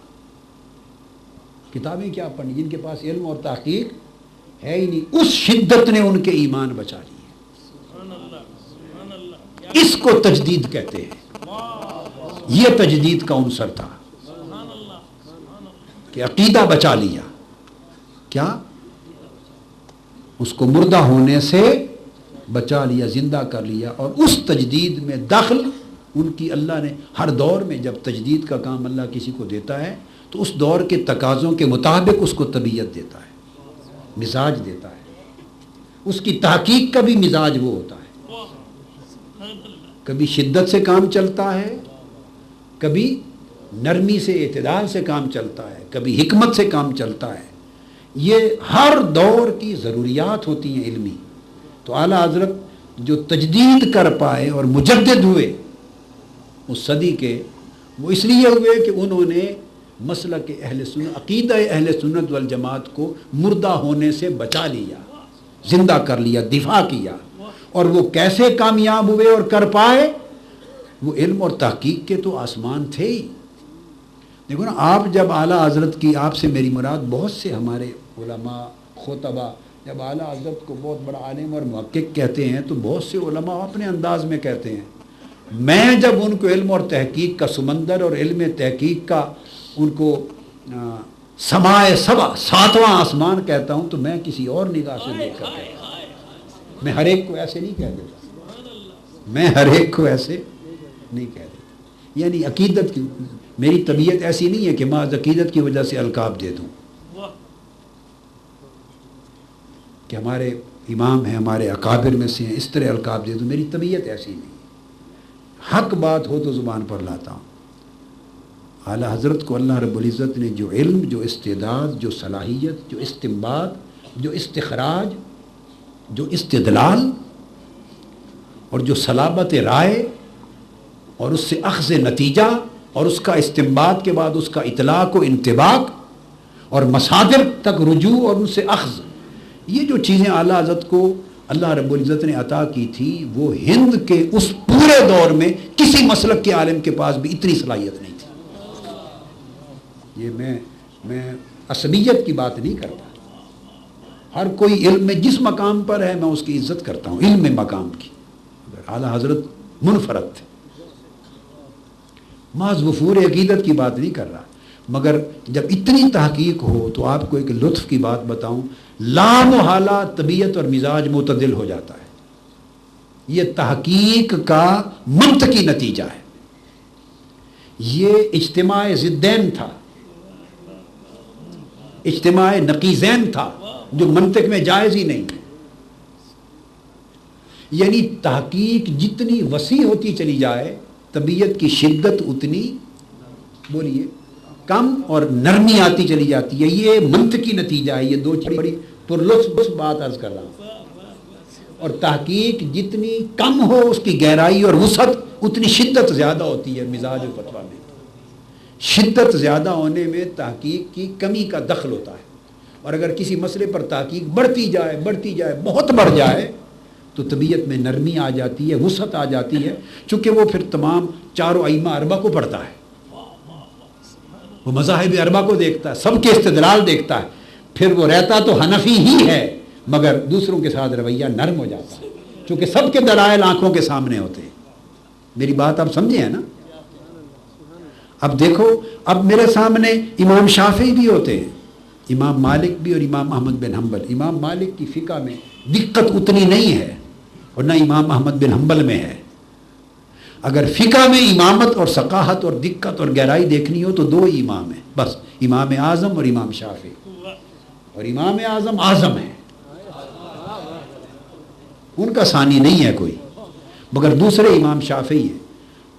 کتابیں کیا پڑھنی، جن کے پاس علم اور تحقیق ہے ہی نہیں، اس شدت نے ان کے ایمان بچا لیے۔ اس کو تجدید کہتے ہیں، یہ تجدید کا عنصر تھا کہ عقیدہ بچا لیا، کیا اس کو مردہ ہونے سے بچا لیا، زندہ کر لیا، اور اس تجدید میں داخل ان کی اللہ نے ہر دور میں جب تجدید کا کام اللہ کسی کو دیتا ہے تو اس دور کے تقاضوں کے مطابق اس کو طبیعت دیتا ہے، مزاج دیتا ہے، اس کی تحقیق کا بھی مزاج وہ ہوتا ہے، کبھی شدت سے کام چلتا ہے، کبھی نرمی سے اعتدال سے کام چلتا ہے، کبھی حکمت سے کام چلتا ہے. یہ ہر دور کی ضروریات ہوتی ہیں علمی. تو اعلیٰ حضرت جو تجدید کر پائے اور مجدد ہوئے اس صدی کے، وہ اس لیے ہوئے کہ انہوں نے مسلک اہل سنت، عقیدہ اہل سنت والجماعت کو مردہ ہونے سے بچا لیا، زندہ کر لیا، دفاع کیا. اور وہ کیسے کامیاب ہوئے اور کر پائے؟ وہ علم اور تحقیق کے تو آسمان تھے ہی. دیکھو نا، آپ جب اعلیٰ حضرت کی، آپ سے میری مراد بہت سے ہمارے علماء خطبہ جب اعلیٰ حضرت کو بہت بڑا عالم اور محقق کہتے ہیں تو بہت سے علماء اپنے انداز میں کہتے ہیں. میں جب ان کو علم اور تحقیق کا سمندر اور علم تحقیق کا ان کو سمائے سبا، ساتواں آسمان کہتا ہوں، تو میں کسی اور نگاہ سے دیکھ کر کہتا ہوں. میں ہر ایک کو ایسے نہیں کہہ دیتا، میں ہر ایک کو ایسے نہیں کہہ دیتا. یعنی عقیدت کی میری طبیعت ایسی نہیں ہے کہ میں عقیدت کی وجہ سے القاب دے دوں کہ ہمارے امام ہیں، ہمارے اکابر میں سے ہیں، اس طرح القاب دے دوں. میری طبیعت ایسی نہیں. حق بات ہو تو زبان پر لاتا ہوں. اعلیٰ حضرت کو اللہ رب العزت نے جو علم، جو استعداد، جو صلاحیت، جو استنباط، جو استخراج، جو استدلال اور جو صلابت رائے اور اس سے اخذ نتیجہ اور اس کا استنباط کے بعد اس کا اطلاق و انطباق اور مصادر تک رجوع اور ان سے اخذ، یہ جو چیزیں اعلیٰ حضرت کو اللہ رب العزت نے عطا کی تھی، وہ ہند کے اس پورے دور میں کسی مسلک کے عالم کے پاس بھی اتنی صلاحیت نہیں تھی. یہ میں عصبیت کی بات نہیں کرتا. ہر کوئی علم میں جس مقام پر ہے میں اس کی عزت کرتا ہوں، علم میں مقام کی. اعلیٰ حضرت منفرد تھے. محض وفور عقیدت کی بات نہیں کر رہا، مگر جب اتنی تحقیق ہو تو آپ کو ایک لطف کی بات بتاؤں، لامحالہ طبیعت اور مزاج معتدل ہو جاتا ہے. یہ تحقیق کا منطقی نتیجہ ہے. یہ اجتماع ضدین تھا، اجتماع نقیضین تھا، جو منطق میں جائز ہی نہیں ہے. یعنی تحقیق جتنی وسیع ہوتی چلی جائے، طبیعت کی شدت اتنی، بولیے، کم اور نرمی آتی چلی جاتی ہے. یہ منطقی نتیجہ ہے. یہ دو بڑی پرلطف بات عرض کر رہا ہوں. اور تحقیق جتنی کم ہو اس کی گہرائی اور وسعت اتنی شدت زیادہ ہوتی ہے. مزاج و فتویٰ میں شدت زیادہ ہونے میں تحقیق کی کمی کا دخل ہوتا ہے. اور اگر کسی مسئلے پر تحقیق بڑھتی جائے بہت بڑھ جائے تو طبیعت میں نرمی آ جاتی ہے، وسعت آ جاتی ہے. چونکہ وہ پھر تمام چاروں ائمہ اربعہ کو پڑھتا ہے، وہ مذاہب اربعہ کو دیکھتا ہے، سب کے استدلال دیکھتا ہے. پھر وہ رہتا تو حنفی ہی ہے مگر دوسروں کے ساتھ رویہ نرم ہو جاتا ہے، چونکہ سب کے دلائل آنکھوں کے سامنے ہوتے ہیں. میری بات آپ سمجھے ہیں نا؟ اب دیکھو، اب میرے سامنے امام شافعی بھی ہوتے ہیں، امام مالک بھی اور امام احمد بن حنبل. امام مالک کی فقہ میں دقت اتنی نہیں ہے اور نہ امام احمد بن حنبل میں ہے. اگر فقہ میں امامت اور ثقاہت اور دقت اور گہرائی دیکھنی ہو تو دو ہی امام ہیں بس، امام اعظم اور امام شافعی. اور امام اعظم اعظم ہے، ان کا ثانی نہیں ہے کوئی، مگر دوسرے امام شافعی ہیں.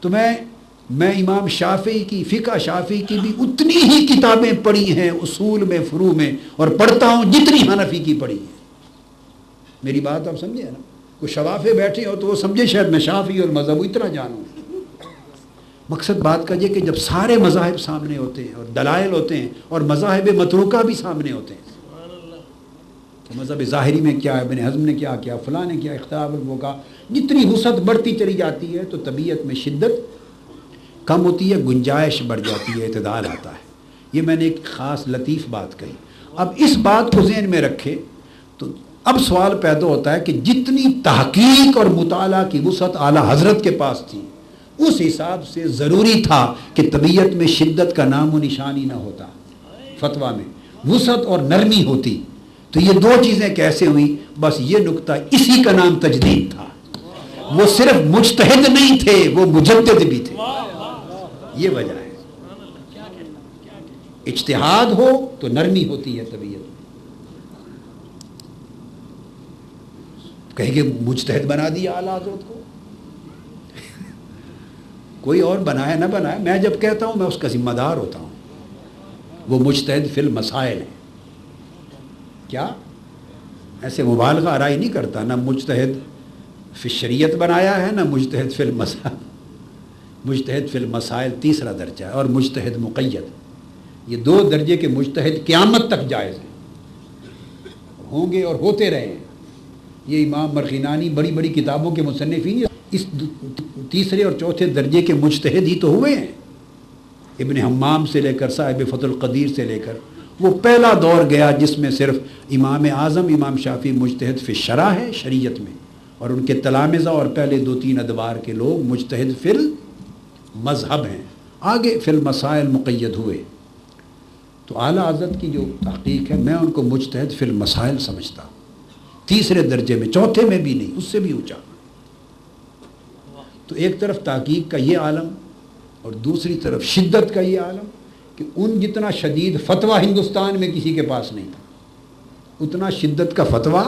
تو میں امام شافعی کی، فقہ شافعی کی بھی اتنی ہی کتابیں پڑھی ہیں اصول میں، فروع میں، اور پڑھتا ہوں جتنی حنفی کی پڑھی ہے. میری بات آپ سمجھے نا؟ کوئی شوافے بیٹھے ہو تو وہ سمجھے شاید میں شافعی اور مذہب اتنا جانوں. مقصد بات کا یہ کہ جب سارے مذاہب سامنے ہوتے ہیں اور دلائل ہوتے ہیں اور مذاہب متروکہ بھی سامنے ہوتے ہیں، کہ مذہب ظاہری میں کیا ہے، ابن حزم نے کیا کیا، فلاں نے کیا، اختلاف الفقہا، جتنی وسعت بڑھتی چلی جاتی ہے تو طبیعت میں شدت کم ہوتی ہے، گنجائش بڑھ جاتی ہے، اعتدال آتا ہے. یہ میں نے ایک خاص لطیف بات کہی. اب اس بات کو ذہن میں رکھے تو اب سوال پیدا ہوتا ہے کہ جتنی تحقیق اور مطالعہ کی وسعت اعلیٰ حضرت کے پاس تھی، اس حساب سے ضروری تھا کہ طبیعت میں شدت کا نام و نشان ہی نہ ہوتا، فتویٰ میں وسعت اور نرمی ہوتی. تو یہ دو چیزیں کیسے ہوئیں؟ بس یہ نقطہ، اسی کا نام تجدید تھا. وہ صرف مجتہد نہیں تھے، وہ مجدد بھی تھے. یہ وجہ ہے. اجتہاد ہو تو نرمی ہوتی ہے طبیعت میں. کہیں کہ مجتہد بنا دیا اعلیٰ حضرت کو، کوئی اور بنائے نہ بنائے، میں جب کہتا ہوں میں اس کا ذمہ دار ہوتا ہوں. وہ مجتہد فی المسائل ہے. کیا ایسے مبالغہ آرائی نہیں کرتا، نہ مجتہد فی شریعت بنایا ہے نہ مجتہد فی المسائل. مجتہد فی المسائل تیسرا درجہ ہے، اور مجتہد مقید. یہ دو درجے کے مجتہد قیامت تک جائز ہیں، ہوں گے اور ہوتے رہے ہیں. یہ امام مرخینانی بڑی بڑی کتابوں کے مصنفین اس تیسرے اور چوتھے درجے کے مجتہد ہی تو ہوئے ہیں. ابن حمام سے لے کر صاحب فتح القدیر سے لے کر وہ پہلا دور گیا جس میں صرف امام اعظم امام شافعی مجتہد فی الشرع ہے شریعت میں، اور ان کے تلامذہ اور پہلے 2-3 ادوار کے لوگ مجتہد فی المذہب ہیں. آگے فی المسائل مقید ہوئے. تو اعلیٰ حضرت کی جو تحقیق ہے میں ان کو مجتہد فی المسائل سمجھتا ہوں، تیسرے درجے میں، چوتھے میں بھی نہیں، اس سے بھی اونچا. تو ایک طرف تحقیق کا یہ عالم اور دوسری طرف شدت کا یہ عالم کہ ان جتنا شدید فتویٰ ہندوستان میں کسی کے پاس نہیں تھا، اتنا شدت کا فتویٰ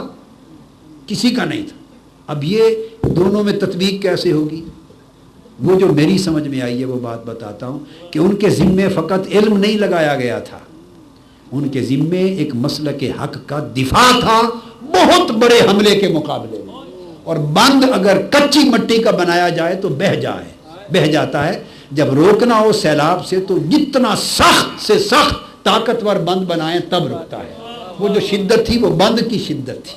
کسی کا نہیں تھا. اب یہ دونوں میں تطبیق کیسے ہوگی؟ وہ جو میری سمجھ میں آئی ہے وہ بات بتاتا ہوں کہ ان کے ذمے فقط علم نہیں لگایا گیا تھا، ان کے ذمے ایک مسلک حق کا دفاع تھا بہت بڑے حملے کے مقابلے میں. اور بند اگر کچی مٹی کا بنایا جائے تو بہہ جاتا ہے. جب روکنا ہو سیلاب سے تو جتنا سخت سے سخت طاقتور بند بنائیں تب رکتا ہے. وہ جو شدت تھی وہ بند کی شدت تھی،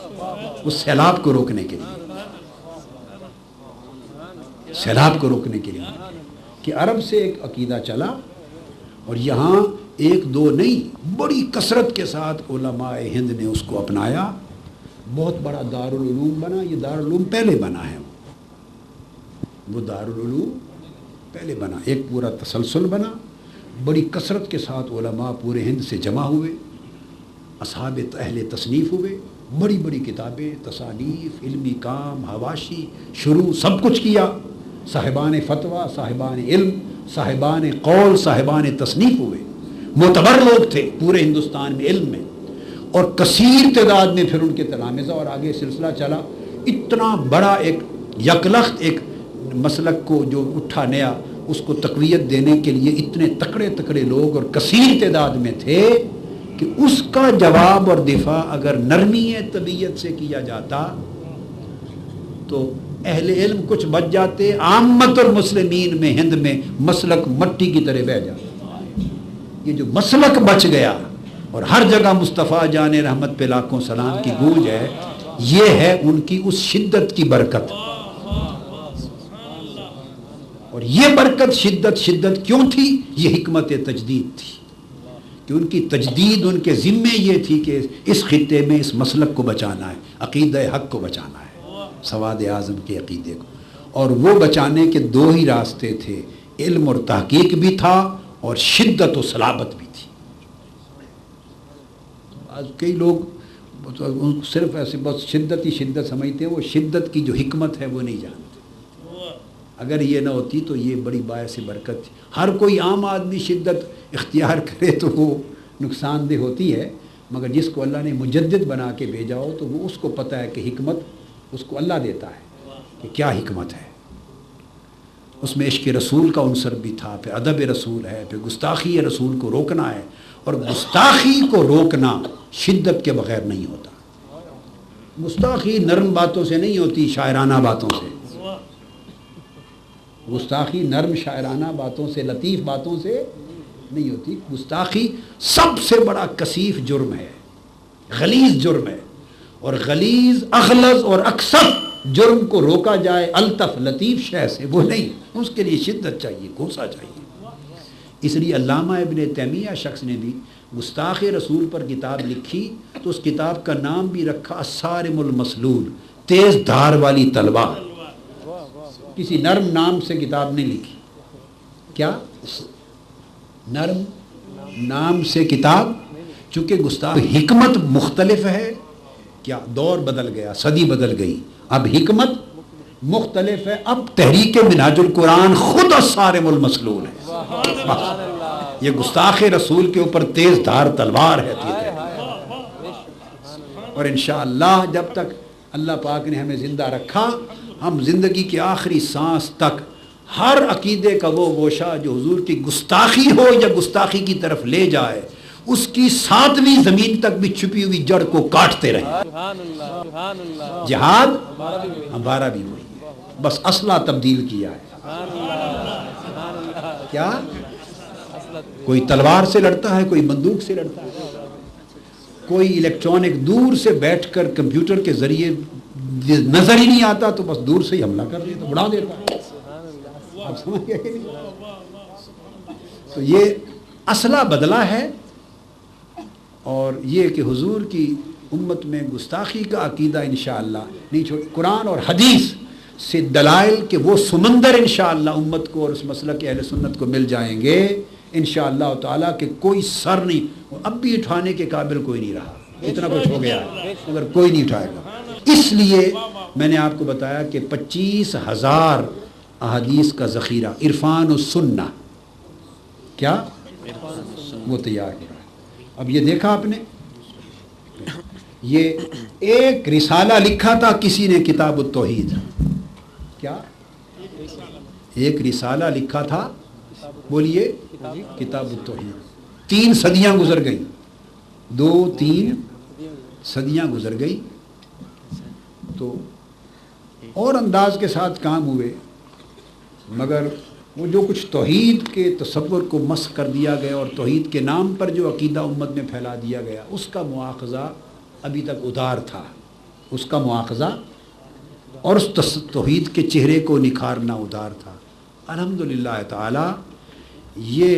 اس سیلاب کو روکنے کے لیے، سیلاب کو روکنے کے لیے کہ عرب سے ایک عقیدہ چلا اور یہاں ایک دو نہیں بڑی کثرت کے ساتھ علماء ہند نے اس کو اپنایا. بہت بڑا دارالعلوم بنا. یہ دارالعلوم پہلے بنا ہے، وہ دارالعلوم پہلے بنا، ایک پورا تسلسل بنا. بڑی کثرت کے ساتھ علماء پورے ہند سے جمع ہوئے، اصحاب اہل تصنیف ہوئے، بڑی بڑی کتابیں، تصانیف، علمی کام، حواشی، شروع سب کچھ کیا. صاحبان فتویٰ، صاحبان علم، صاحبان قول، صاحبان تصنیف ہوئے. معتبر لوگ تھے پورے ہندوستان میں علم میں، اور کثیر تعداد میں پھر ان کے تلامذہ، اور آگے سلسلہ چلا. اتنا بڑا ایک یکلخت ایک مسلک کو جو اٹھا نیا، اس کو تقویت دینے کے لیے اتنے تکڑے لوگ اور کثیر تعداد میں تھے کہ اس کا جواب اور دفاع اگر نرمی طبیعت سے کیا جاتا تو اہل علم کچھ بچ جاتے، عامت المسلمین میں ہند میں مسلک مٹی کی طرح بہ جاتا. یہ جو مسلک بچ گیا اور ہر جگہ مصطفیٰ جان رحمت پہ لاکھوں سلام کی گونج ہے، یہ ہے ان کی اس شدت کی برکت. اور یہ برکت شدت کیوں تھی؟ یہ حکمت تجدید تھی کہ ان کی تجدید ان کے ذمے یہ تھی کہ اس خطے میں اس مسلک کو بچانا ہے، عقیدہ حق کو بچانا ہے، سواد اعظم کے عقیدے کو. اور وہ بچانے کے دو ہی راستے تھے، علم اور تحقیق بھی تھا اور شدت و صلابت بھی تھی. آج کئی لوگ صرف ایسے بس شدت ہی شدت سمجھتے ہیں، وہ شدت کی جو حکمت ہے وہ نہیں جانتے. اگر یہ نہ ہوتی تو یہ بڑی باعث برکت تھی. ہر کوئی عام آدمی شدت اختیار کرے تو وہ نقصان دہ ہوتی ہے، مگر جس کو اللہ نے مجدد بنا کے بھیجا ہو تو وہ اس کو پتہ ہے کہ حکمت اس کو اللہ دیتا ہے کہ کیا حکمت ہے. اس میں عشق رسول کا عنصر بھی تھا، پھر ادب رسول ہے، پھر گستاخی رسول کو روکنا ہے. اور گستاخی کو روکنا شدت کے بغیر نہیں ہوتا. گستاخی نرم باتوں سے نہیں ہوتی، شاعرانہ باتوں سے. گستاخی نرم شاعرانہ باتوں سے، لطیف باتوں سے نہیں ہوتی. گستاخی سب سے بڑا کثیف جرم ہے، غلیظ جرم ہے. اور غلیظ، اغلظ اور اکثر جرم کو روکا جائے الطف لطیف شے سے، وہ نہیں. اس کے لیے شدت چاہیے، غصہ چاہیے. اس لیے علامہ ابن تیمیہ شخص نے بھی گستاخ رسول پر کتاب لکھی تو اس کتاب کا نام بھی رکھا الصارم المسلول، تیز دھار والی تلوار. کسی نرم نام سے کتاب نہیں لکھی. کیا نرم نام سے کتاب؟ چونکہ گستاخ حکمت مختلف ہے. کیا دور بدل گیا، صدی بدل گئی، اب حکمت مختلف ہے. اب تحریک منہاج القرآن خود الصارم المسلول ہے. یہ گستاخ رسول کے اوپر تیز دھار تلوار ہے. اور انشاءاللہ جب تک اللہ پاک نے ہمیں زندہ رکھا، ہم زندگی کی آخری سانس تک ہر عقیدے کا وہ گوشہ جو حضور کی گستاخی ہو یا گستاخی کی طرف لے جائے اس کی 7ویں زمین تک بھی چھپی ہوئی جڑ کو کاٹتے رہے. جہاد ہمارا بھی وہی ہے, بس اسلحہ تبدیل کیا ہے. کیا کوئی تلوار سے لڑتا ہے, کوئی بندوق سے لڑتا ہے, کوئی الیکٹرانک دور سے بیٹھ کر کمپیوٹر کے ذریعے نظر ہی نہیں آتا تو بس دور سے ہی حملہ کر دیتا, اڑا دیتا ہے. آپ سمجھ گئے کہ نہیں؟ تو یہ اسلحہ بدلا ہے. اور یہ کہ حضور کی امت میں گستاخی کا عقیدہ انشاءاللہ نہیں چھوڑ. قرآن اور حدیث سے دلائل کہ وہ سمندر انشاءاللہ امت کو اور اس مسلک اہل سنت کو مل جائیں گے انشاءاللہ تعالیٰ کہ کوئی سر نہیں, اب بھی اٹھانے کے قابل کوئی نہیں رہا. اتنا کچھ ہو گیا ہے مگر کوئی نہیں اٹھائے گا. اس لیے میں نے آپ کو بتایا کہ 25,000 احادیث کا ذخیرہ عرفان السنہ کیا وہ تیار ہو رہا ہے. اب یہ دیکھا آپ نے, یہ ایک رسالہ لکھا تھا کسی نے, کتاب التوحید. کیا ایک رسالہ لکھا تھا, بولیے, کتاب التوحید. 3 صدیاں گزر گئیں, 2-3 صدیاں گزر گئی تو اور انداز کے ساتھ کام ہوئے, مگر وہ جو کچھ توحید کے تصور کو مسخ کر دیا گیا اور توحید کے نام پر جو عقیدہ امت میں پھیلا دیا گیا اس کا مواخذہ ابھی تک ادھار تھا. اس کا مواخذہ اور اس توحید کے چہرے کو نکھارنا ادھار تھا. الحمدللہ تعالی یہ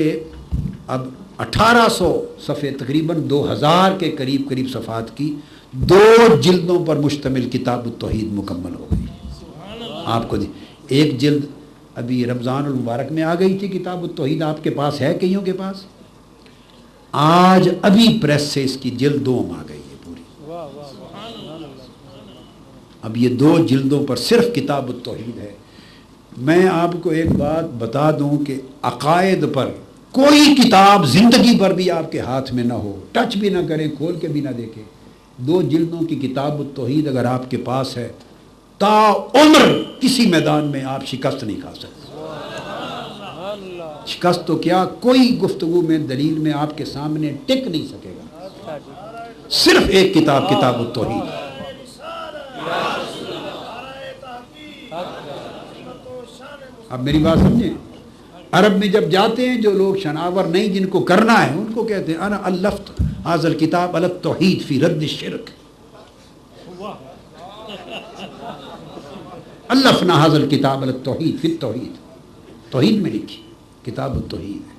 اب 1800 صفحے تقریباً 2000 کے قریب صفحات کی 2 جلدوں پر مشتمل کتاب التوحید مکمل ہو گئی. آپ کو ایک جلد ابھی رمضان المبارک میں آ گئی تھی کتاب التوحید, آپ کے پاس ہے کئیوں کے پاس, آج ابھی پریس سے اس کی جلد 2 آ گئی ہے پوری. اب یہ 2 جلدوں پر صرف کتاب التوحید ہے. میں آپ کو ایک بات بتا دوں کہ عقائد پر کوئی کتاب زندگی پر بھی آپ کے ہاتھ میں نہ ہو, ٹچ بھی نہ کریں, کھول کے بھی نہ دیکھیں. 2 جلدوں کی کتاب التوحید اگر آپ کے پاس ہے تا عمر کسی میدان میں آپ شکست نہیں کھا سکتے. شکست تو کیا, کوئی گفتگو میں دلیل میں آپ کے سامنے ٹک نہیں سکے گا. صرف ایک کتاب, کتاب التوحید. اب میری بات سمجھیں, عرب میں جب جاتے ہیں جو لوگ شناور نہیں جن کو کرنا ہے ان کو کہتے ہیں انا الفت ھذا الکتاب علی التوحید فی رد الشرک. الفنا ھذا الکتاب علی التوحید فی التوحید, توحید میں لکھی کتاب التوحید ہے.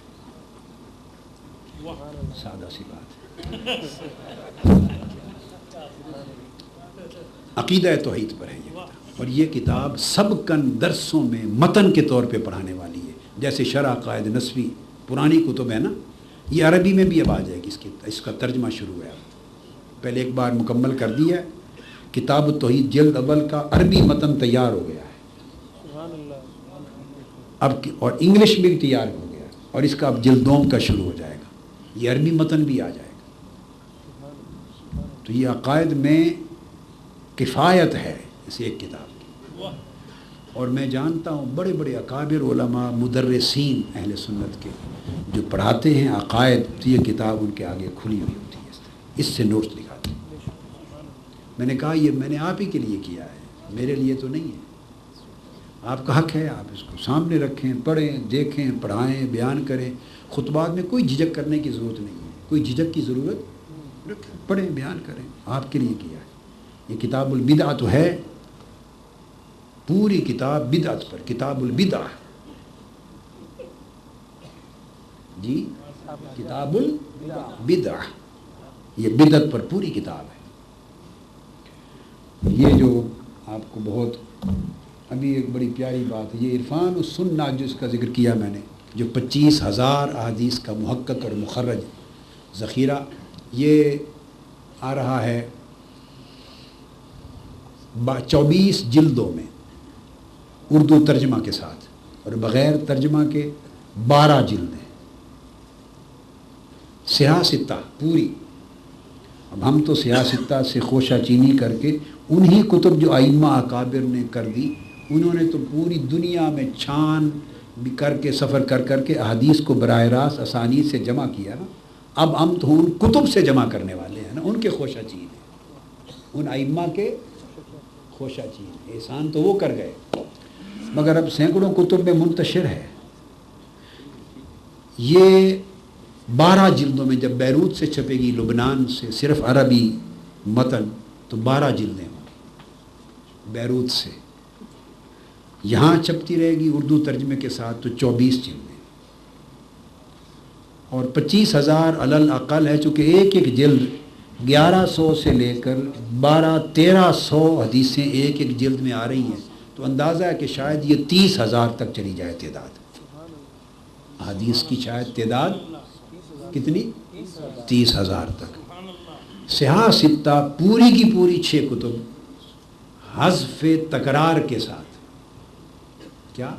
سادہ سی بات ہے. عقیدہ توحید پر ہے یہ کتاب, اور یہ کتاب سبکن درسوں میں متن کے طور پہ پڑھانے والی ہے. جیسے شرح قائد نسوی پرانی کتب ہے نا, یہ عربی میں بھی اب آ جائے گی. اس کا ترجمہ شروع ہے, پہلے ایک بار مکمل کر دیا ہے. کتاب التوحید جلد اول کا عربی متن تیار ہو گیا ہے اب, اور انگلش میں بھی تیار ہو گیا ہے, اور اس کا اب جلد 2 کا شروع ہو جائے گا. یہ عربی متن بھی آ جائے گا. تو یہ عقائد میں کفایت ہے اس ایک کتاب کی. اور میں جانتا ہوں بڑے بڑے اکابر علماء مدرسین اہل سنت کے جو پڑھاتے ہیں عقائد, تو یہ کتاب ان کے آگے کھلی ہوئی ہوتی ہے, اس سے نوٹس لکھاتے ہیں. میں نے کہا یہ میں نے آپ ہی کے لیے کیا ہے, میرے لیے تو نہیں ہے. آپ کا حق ہے, آپ اس کو سامنے رکھیں, پڑھیں, دیکھیں, پڑھائیں, بیان کریں. خطبات میں کوئی جھجک کرنے کی ضرورت نہیں ہے, کوئی جھجک کی ضرورت رکھیں, پڑھیں, بیان کریں. آپ کے لیے کیا ہے. یہ کتاب البدع تو ہے, پوری کتاب بدعت پر, کتاب البدع جی, کتاب البدع, یہ بدعت پر پوری کتاب ہے. یہ جو آپ کو بہت ابھی ایک بڑی پیاری بات ہے, یہ عرفان السنہ جس کا ذکر کیا میں نے, جو 25,000 احادیث کا محقق اور مخرج ذخیرہ, یہ آ رہا ہے 24 جلدوں میں اردو ترجمہ کے ساتھ, اور بغیر ترجمہ کے 12 جلدیں, سیاستہ پوری. اب ہم تو سیاستہ سے خوشہ چینی کر کے انہی کتب جو ائمہ اکابر نے کر دی انہوں نے تو پوری دنیا میں چھان کر کے سفر کر کے احادیث کو براہ راست اسانید سے جمع کیا نا. اب ہم تو ان کتب سے جمع کرنے والے ہیں نا، ان کے خوشہ چین ہیں، ان ائمہ کے خوشہ چین. احسان تو وہ کر گئے، مگر اب سینکڑوں کتب میں منتشر ہے. یہ 12 جلدوں میں، جب بیروت سے چھپے گی، لبنان سے صرف عربی متن، تو 12 جلدیں ہوں گی بیروت سے. یہاں چھپتی رہے گی اردو ترجمے کے ساتھ تو 24 جلدیں، اور 25,000 الاقل ہے. چونکہ ایک ایک جلد 1100 سے لے کر 1300 حدیثیں ایک ایک جلد میں آ رہی ہیں، تو اندازہ ہے کہ شاید یہ 30,000 تک چلی جائے تعداد. حدیث کی شاید تعداد کتنی؟ 30,000 تک. صحاح ستہ پوری کی پوری 6 کتب حذف تکرار کے ساتھ. کیا؟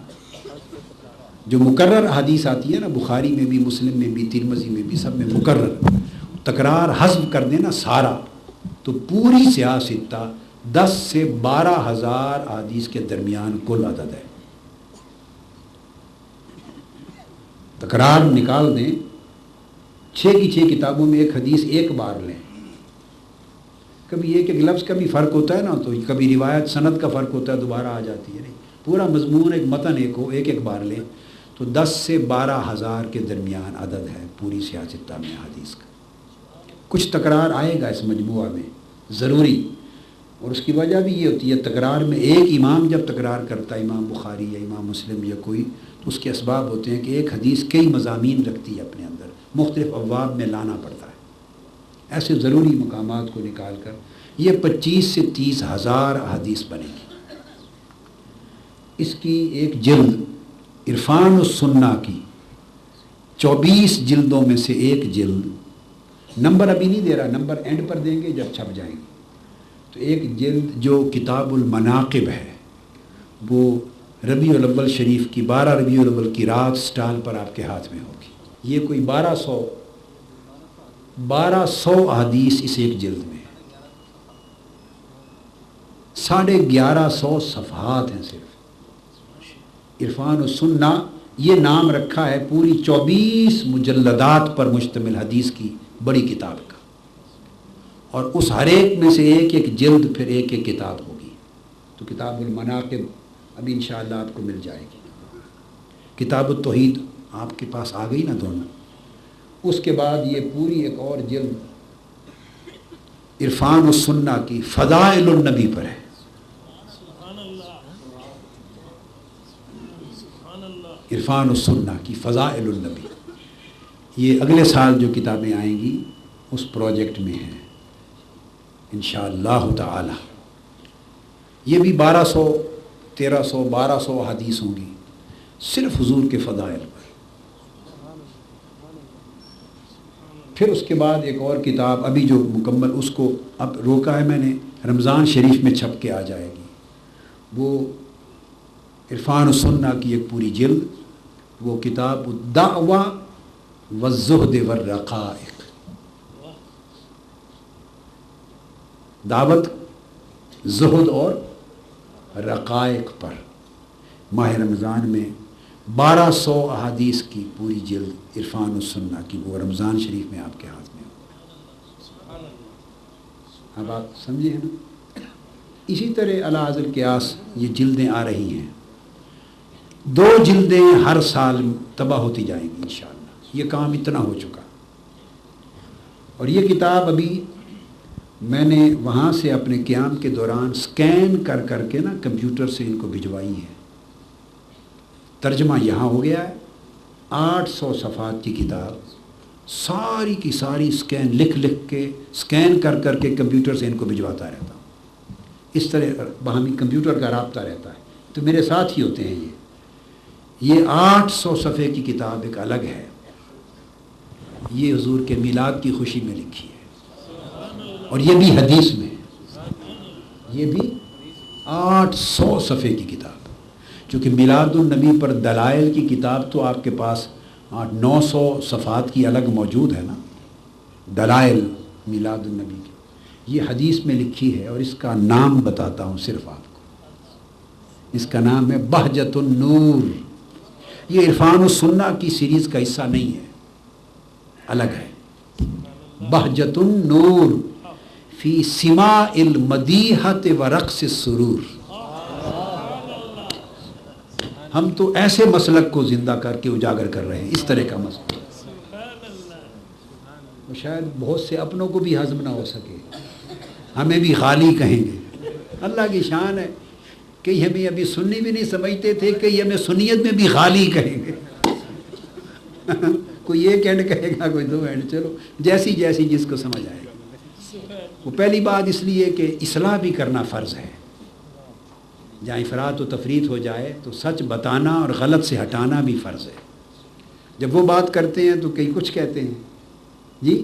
جو مکرر حدیث آتی ہے نا، بخاری میں بھی، مسلم میں بھی، ترمذی میں بھی، سب میں مکرر تکرار حذف کر دینا سارا، تو پوری صحاح ستہ 10 سے 12,000 حدیث کے درمیان کل عدد ہے. تکرار نکال دیں، 6 کی 6 کتابوں میں ایک حدیث ایک بار لیں. کبھی ایک ایک لفظ کا بھی فرق ہوتا ہے نا، تو کبھی روایت سند کا فرق ہوتا ہے، دوبارہ آ جاتی ہے. نہیں، پورا مضمون ایک متن ایک ہو، ایک ایک بار لیں تو 10 سے 12,000 کے درمیان عدد ہے پوری صحاح ستہ میں حدیث کا. کچھ تکرار آئے گا اس مجموعہ میں ضروری، اور اس کی وجہ بھی یہ ہوتی ہے، تکرار میں ایک امام جب تکرار کرتا ہے، امام بخاری یا امام مسلم یا کوئی، تو اس کے اسباب ہوتے ہیں کہ ایک حدیث کئی مضامین رکھتی ہے اپنے اندر، مختلف ابواب میں لانا پڑتا ہے. ایسے ضروری مقامات کو نکال کر یہ 25 سے 30,000 حدیث بنے گی. اس کی ایک جلد عرفان السنہ کی 24 جلدوں میں سے ایک جلد، نمبر ابھی نہیں دے رہا، نمبر اینڈ پر دیں گے جب چھپ جائیں گے. تو ایک جلد جو کتاب المناقب ہے، وہ ربیع الاول شریف کی 12 ربیع الاول کی رات سٹال پر آپ کے ہاتھ میں ہوگی. یہ کوئی 1200 احادیث اس ایک جلد میں، 1150 صفحات ہیں صرف. عرفان السنہ یہ نام رکھا ہے پوری 24 مجلدات پر مشتمل حدیث کی بڑی کتاب کا، اور اس ہر ایک میں سے ایک ایک جلد پھر ایک ایک کتاب ہوگی. تو کتاب المناقب ابھی انشاءاللہ آپ کو مل جائے گی. کتاب التوحید آپ کے پاس آ گئی نا دونوں. اس کے بعد یہ پوری ایک اور جلد عرفان السنہ کی فضائل النبی پر ہے. عرفان السنہ کی فضائل النبی، یہ اگلے سال جو کتابیں آئیں گی اس پروجیکٹ میں ہیں انشاءاللہ تعالی. یہ بھی 1200 1300 1200 حدیث ہوں گی صرف حضور کے فضائل پر. پھر اس کے بعد ایک اور کتاب ابھی جو مکمل، اس کو اب روکا ہے میں نے، رمضان شریف میں چھپ کے آ جائے گی. وہ عرفان السنہ کی ایک پوری جلد، وہ کتاب الدعوہ والزہد والرقائق، دعوت، زہد اور رقائق پر. ماہ رمضان میں 1200 احادیث کی پوری جلد عرفان السنہ کی، وہ رمضان شریف میں آپ کے ہاتھ میں ہو. اب آپ سمجھے ہیں نا. اسی طرح علی حاصل قیاس یہ جلدیں آ رہی ہیں، 2 جلدیں ہر سال طبع ہوتی جائیں گی انشاءاللہ. یہ کام اتنا ہو چکا. اور یہ کتاب ابھی میں نے وہاں سے اپنے قیام کے دوران سکین کر کے نا کمپیوٹر سے ان کو بھجوائی ہے. ترجمہ یہاں ہو گیا ہے. 800 صفحات کی کتاب ساری کی ساری سکین لکھ کے سکین کر کے کمپیوٹر سے ان کو بھجواتا رہتا ہوں. اس طرح باہمی کمپیوٹر کا رابطہ رہتا ہے. تو میرے ساتھ ہی ہوتے ہیں. یہ 800 صفحے کی کتاب ایک الگ ہے. یہ حضور کے میلاد کی خوشی میں لکھی ہے، اور یہ بھی حدیث میں. یہ بھی 800 صفحے کی کتاب. چونکہ میلاد النبی پر دلائل کی کتاب تو آپ کے پاس 900 صفحات کی الگ موجود ہے نا، دلائل میلاد النبی کی. یہ حدیث میں لکھی ہے، اور اس کا نام بتاتا ہوں صرف آپ کو. اس کا نام ہے بہجت النور. یہ عرفان السنہ کی سیریز کا حصہ نہیں ہے، الگ ہے. بہجت النور فی سماع المدیحۃ و رقص السرور. ہم تو ایسے مسلک کو زندہ کر کے اجاگر کر رہے ہیں، اس طرح کا مسلک. شاید بہت سے اپنوں کو بھی ہضم نہ ہو سکے، ہمیں بھی خالی کہیں گے. اللہ کی شان ہے، کئی ہمیں ابھی سنی بھی نہیں سمجھتے تھے، کئی ہمیں سنیت میں بھی خالی کہیں گے. کوئی ایک اینڈ کہے گا، کوئی دو اینڈ، چلو جیسی جیسی جس کو سمجھ آئے گا. وہ پہلی بات اس لیے کہ اصلاح بھی کرنا فرض ہے. جہاں افراط و تفریط ہو جائے تو سچ بتانا اور غلط سے ہٹانا بھی فرض ہے. جب وہ بات کرتے ہیں تو کئی کچھ کہتے ہیں جی،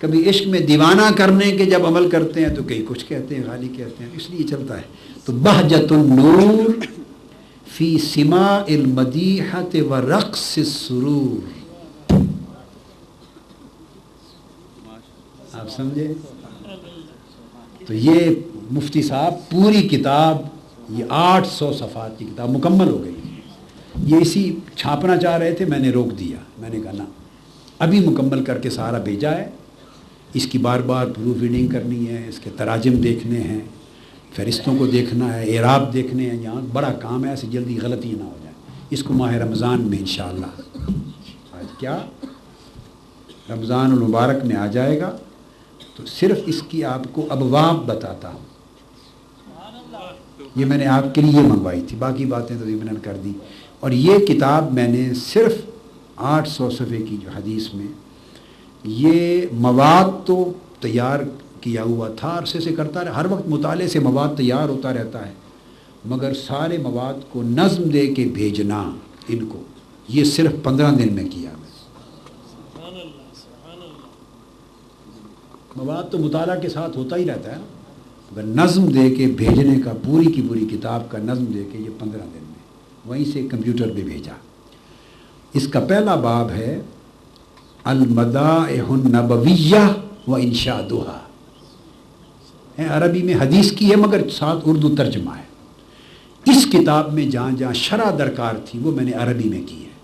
کبھی عشق میں دیوانہ کرنے کے جب عمل کرتے ہیں تو کئی کچھ کہتے ہیں، خالی کہتے ہیں. اس لیے چلتا ہے. تو بہجت النور فی سماع المدیحۃ و رقص السرور. آپ سمجھے؟ تو یہ مفتی صاحب پوری کتاب، یہ 800 صفحات کی کتاب مکمل ہو گئی. یہ اسی چھاپنا چاہ رہے تھے، میں نے روک دیا. میں نے کہا نا، ابھی مکمل کر کے سارا بھیجا ہے. اس کی بار بار پروف ریڈنگ کرنی ہے، اس کے تراجم دیکھنے ہیں، فہرستوں کو دیکھنا ہے، اعراب دیکھنے ہیں. یہاں بڑا کام ہے، ایسے جلدی غلطی نہ ہو جائے. اس کو ماہ رمضان میں انشاءاللہ، آج کیا رمضان المبارک میں آ جائے گا، تو صرف اس کی آپ کو ابواب بتاتا ہوں. یہ میں نے آپ کے لیے منگوائی تھی، باقی باتیں تو ضمن کر دی. اور یہ کتاب میں نے صرف 800 صفحے کی جو حدیث میں، یہ مواد تو تیار کیا ہوا تھا، عرصے سے کرتا رہا، ہر وقت مطالعے سے مواد تیار ہوتا رہتا ہے، مگر سارے مواد کو نظم دے کے بھیجنا ان کو، یہ صرف 15 دن میں کیا. مواد تو مطالعہ کے ساتھ ہوتا ہی رہتا ہے، مگر نظم دے کے بھیجنے کا، پوری کی پوری کتاب کا نظم دے کے یہ 15 دن میں وہیں سے کمپیوٹر پہ بھیجا. اس کا پہلا باب ہے المدائح النبویہ و انشادها. عربی میں حدیث کی ہے مگر ساتھ اردو ترجمہ ہے. اس کتاب میں جہاں جہاں شرح درکار تھی وہ میں نے عربی میں کی ہے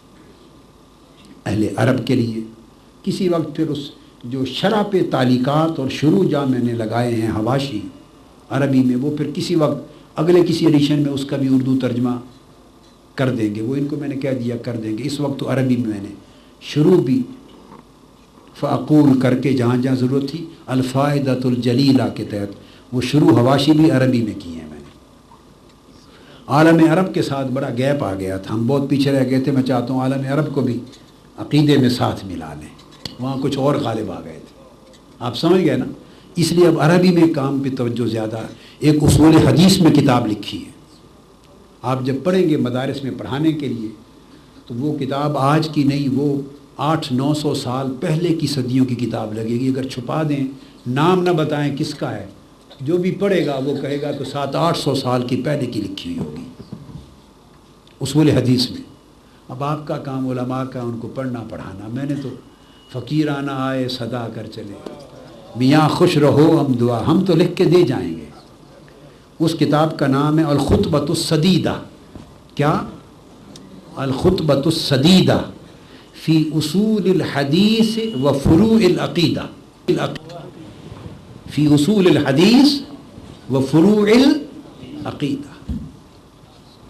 اہل عرب کے لیے. کسی وقت پھر اس جو شرح پہ تعلیقات اور شروع جہاں میں نے لگائے ہیں حواشی عربی میں، وہ پھر کسی وقت اگلے کسی ایڈیشن میں اس کا بھی اردو ترجمہ کر دیں گے. وہ ان کو میں نے کہہ دیا کر دیں گے. اس وقت تو عربی میں نے شروع بھی فاقول کر کے جہاں جہاں ضرورت تھی الفائدۃ الجلیلہ کے تحت وہ شروع حواشی بھی عربی میں کی ہیں میں نے. عالم عرب کے ساتھ بڑا گیپ آ گیا تھا، ہم بہت پیچھے رہ گئے تھے. میں چاہتا ہوں عالم عرب کو بھی عقیدے میں ساتھ ملا لیں، وہاں کچھ اور غالب آ گئے تھے. آپ سمجھ گئے نا؟ اس لیے اب عربی میں کام پہ توجہ زیادہ. ایک اصول حدیث میں کتاب لکھی ہے، آپ جب پڑھیں گے مدارس میں پڑھانے کے لیے تو وہ کتاب آج کی نہیں، وہ 800-900 سال پہلے کی صدیوں کی کتاب لگے گی. اگر چھپا دیں، نام نہ بتائیں کس کا ہے، جو بھی پڑھے گا وہ کہے گا تو 700-800 سال کی پہلے کی لکھی ہوئی ہوگی اصول حدیث میں. اب آپ کا کام علماء کا ان کو پڑھنا پڑھانا. میں نے تو فقیرانہ آئے صدا کر چلے، میاں خوش رہو ہم دعا، ہم تو لکھ کے دے جائیں گے. اس کتاب کا نام ہے الخطبۃ السدیدہ. کیا؟ الخطبۃ السدیدہ فی اصول الحدیث و فروع العقیدہ. فی اصول الحدیث و فروع العقیدہ.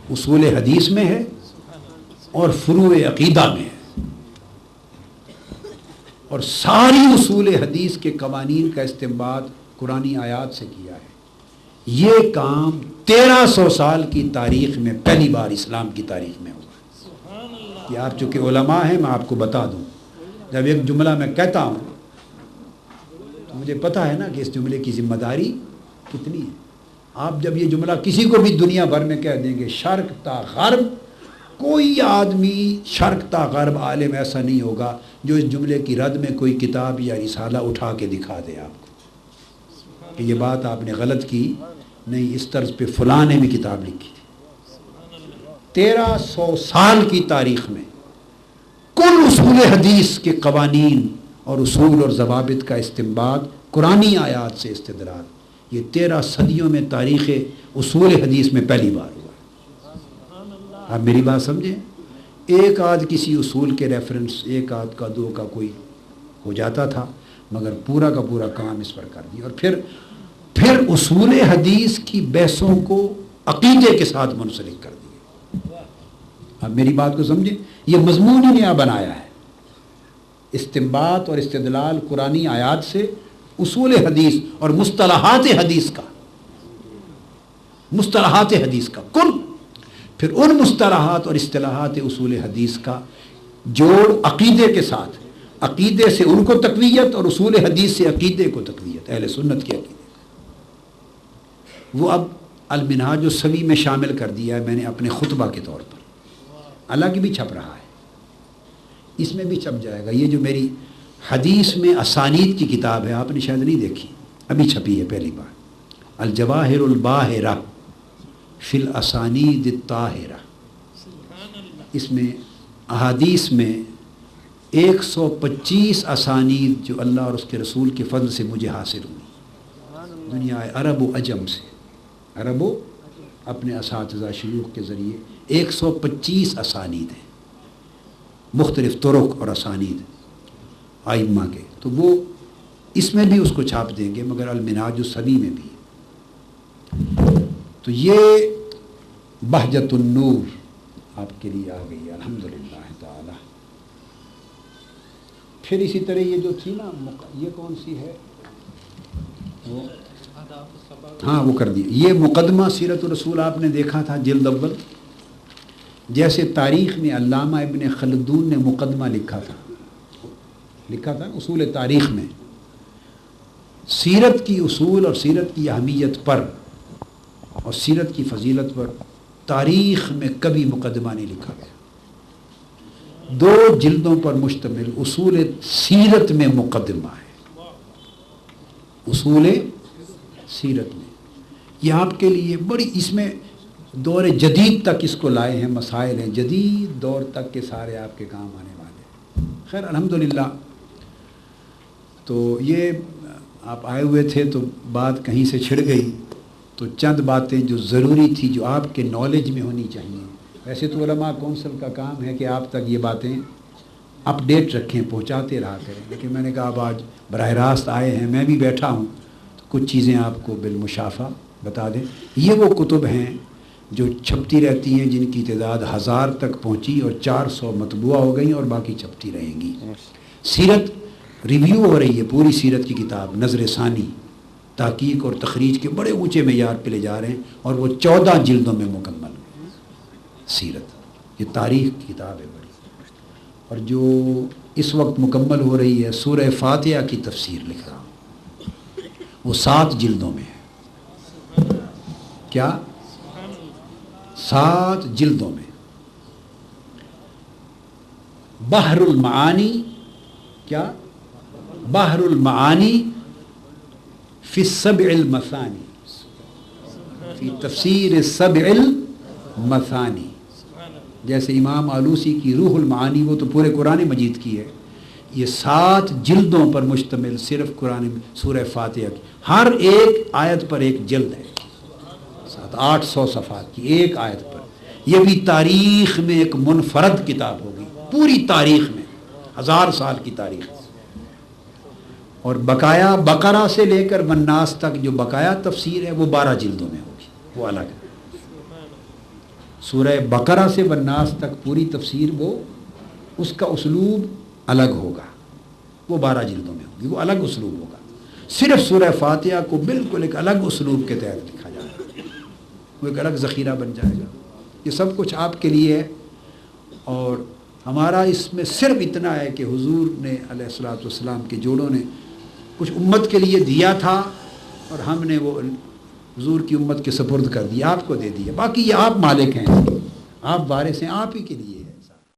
اصول حدیث میں ہے اور فروع عقیدہ میں ہے، اور ساری اصول حدیث کے قوانین کا استنباط قرآنی آیات سے کیا ہے. یہ کام 1300 سال کی تاریخ میں پہلی بار اسلام کی تاریخ میں ہوا. کہ آپ چونکہ علماء ہیں، میں آپ کو بتا دوں، جب ایک جملہ میں کہتا ہوں تو مجھے پتہ ہے نا کہ اس جملے کی ذمہ داری کتنی ہے. آپ جب یہ جملہ کسی کو بھی دنیا بھر میں کہہ دیں گے، شرق تا غرب، کوئی آدمی شرق تا غرب عالم ایسا نہیں ہوگا جو اس جملے کی رد میں کوئی کتاب یا رسالہ اٹھا کے دکھا دے آپ کو کہ یہ بات آپ نے غلط کی. نہیں، اس طرز پہ فلاں نے بھی کتاب لکھی تھی. 1300 سال کی تاریخ میں کل اصول حدیث کے قوانین اور اصول اور ضوابط کا استنباط قرآنی آیات سے استدلال، یہ 13 صدیوں میں تاریخ اصول حدیث میں پہلی بار ہوا. آپ میری بات سمجھیں. ایک آدھ کسی اصول کے ریفرنس ایک آدھ کا دو کا کوئی ہو جاتا تھا، مگر پورا کا پورا کام اس پر کر دیا. اور پھر اصول حدیث کی بحثوں کو عقیدے کے ساتھ منسلک کر دیا. آپ میری بات کو سمجھیں، یہ مضمون ہی نیا بنایا ہے. استنباط اور استدلال قرآنی آیات سے اصول حدیث اور مصطلحات حدیث کا کل، پھر ان مصطلحات اور اصطلاحات اصول حدیث کا جوڑ عقیدے کے ساتھ، عقیدے سے ان کو تقویت اور اصول حدیث سے عقیدے کو تقویت، اہل سنت کے عقیدے. وہ اب المنہاج السوی میں شامل کر دیا ہے میں نے اپنے خطبہ کے طور پر. الگ بھی چھپ رہا ہے، اس میں بھی چھپ جائے گا. یہ جو میری حدیث میں اسانید کی کتاب ہے، آپ نے شاید نہیں دیکھی، ابھی چھپی ہے پہلی بار. الجواہر الباہرہ فی الاسانید الطاہرہ. اس میں احادیث میں 125 اسانید جو اللہ اور اس کے رسول کے فضل سے مجھے حاصل ہوئی دنیا عرب و عجم سے. عرب و اپنے اساتذہ شیوخ کے ذریعے 125 اسانید ہیں، مختلف طرق اور اسانید ائمہ کے. تو وہ اس میں بھی اس کو چھاپ دیں گے، مگر المنہاج السوی میں بھی. تو یہ بہجت النور آپ کے لیے آ گئی الحمدللہ تعالی. پھر اسی طرح یہ جو تھی نا، یہ کون سی ہے، ہاں وہ کر دی. یہ مقدمہ سیرت الرسول آپ نے دیکھا تھا جلد اول، جیسے تاریخ میں علامہ ابن خلدون نے مقدمہ لکھا تھا اصول تاریخ میں. سیرت کی اصول اور سیرت کی اہمیت پر اور سیرت کی فضیلت پر تاریخ میں کبھی مقدمہ نہیں لکھا گیا. 2 جلدوں پر مشتمل اصول سیرت میں مقدمہ ہے. اصول سیرت میں یہ آپ کے لیے بڑی، اس میں دور جدید تک اس کو لائے ہیں، مسائل ہیں جدید دور تک کے سارے آپ کے کام آنے والے ہیں. خیر الحمدللہ. تو یہ آپ آئے ہوئے تھے تو بات کہیں سے چھڑ گئی، تو چند باتیں جو ضروری تھی جو آپ کے نالج میں ہونی چاہیے. ویسے تو علماء کونسل کا کام ہے کہ آپ تک یہ باتیں اپ ڈیٹ رکھیں، پہنچاتے رہا کریں، لیکن میں نے کہا اب آج براہ راست آئے ہیں، میں بھی بیٹھا ہوں، تو کچھ چیزیں آپ کو بالمشافہ بتا دیں. یہ وہ کتب ہیں جو چھپتی رہتی ہیں، جن کی تعداد 1000 تک پہنچی اور 400 مطبوعہ ہو گئیں اور باقی چھپتی رہیں گی. سیرت ریویو ہو رہی ہے، پوری سیرت کی کتاب نظر ثانی، تحقیق اور تخریج کے بڑے اونچے معیار پہ لے جا رہے ہیں، اور وہ 14 جلدوں میں مکمل سیرت. یہ تاریخ کی کتاب ہے بڑی. اور جو اس وقت مکمل ہو رہی ہے سورہ فاتحہ کی تفسیر لکھ رہا ہوں، وہ 7 جلدوں میں ہے. کیا 7 جلدوں میں. بحر المعانی، کیا بحر المعانی فی السبع المثانی، فی تفسیر السبع المثانی. جیسے امام آلوسی کی روح المعانی، وہ تو پورے قرآن مجید کی ہے. یہ 7 جلدوں پر مشتمل صرف قرآن سورہ فاتحہ کی، ہر ایک آیت پر ایک جلد ہے، 800 صفحات کی ایک آیت پر. یہ بھی تاریخ میں ایک منفرد کتاب ہوگی، پوری تاریخ میں 1000 سال کی تاریخ. اور بقایا بقرہ سے لے کر والناس تک جو بقایا تفسیر ہے وہ 12 جلدوں میں ہوگی، وہ الگ ہے. سورہ بقرہ سے والناس تک پوری تفسیر، وہ اس کا اسلوب الگ ہوگا، وہ 12 جلدوں میں ہوگی، وہ الگ اسلوب ہوگا. صرف سورہ فاتحہ کو بالکل ایک الگ اسلوب کے تحت لکھا جائے گا، وہ ایک الگ ذخیرہ بن جائے گا. یہ سب کچھ آپ کے لیے ہے. اور ہمارا اس میں صرف اتنا ہے کہ حضور نے علیہ الصلوۃ والسلام کے جوڑوں نے کچھ امت کے لیے دیا تھا، اور ہم نے وہ حضور کی امت کے سپرد کر دیا، آپ کو دے دیا. باقی یہ آپ مالک ہیں، آپ وارث ہیں، آپ ہی کے لیے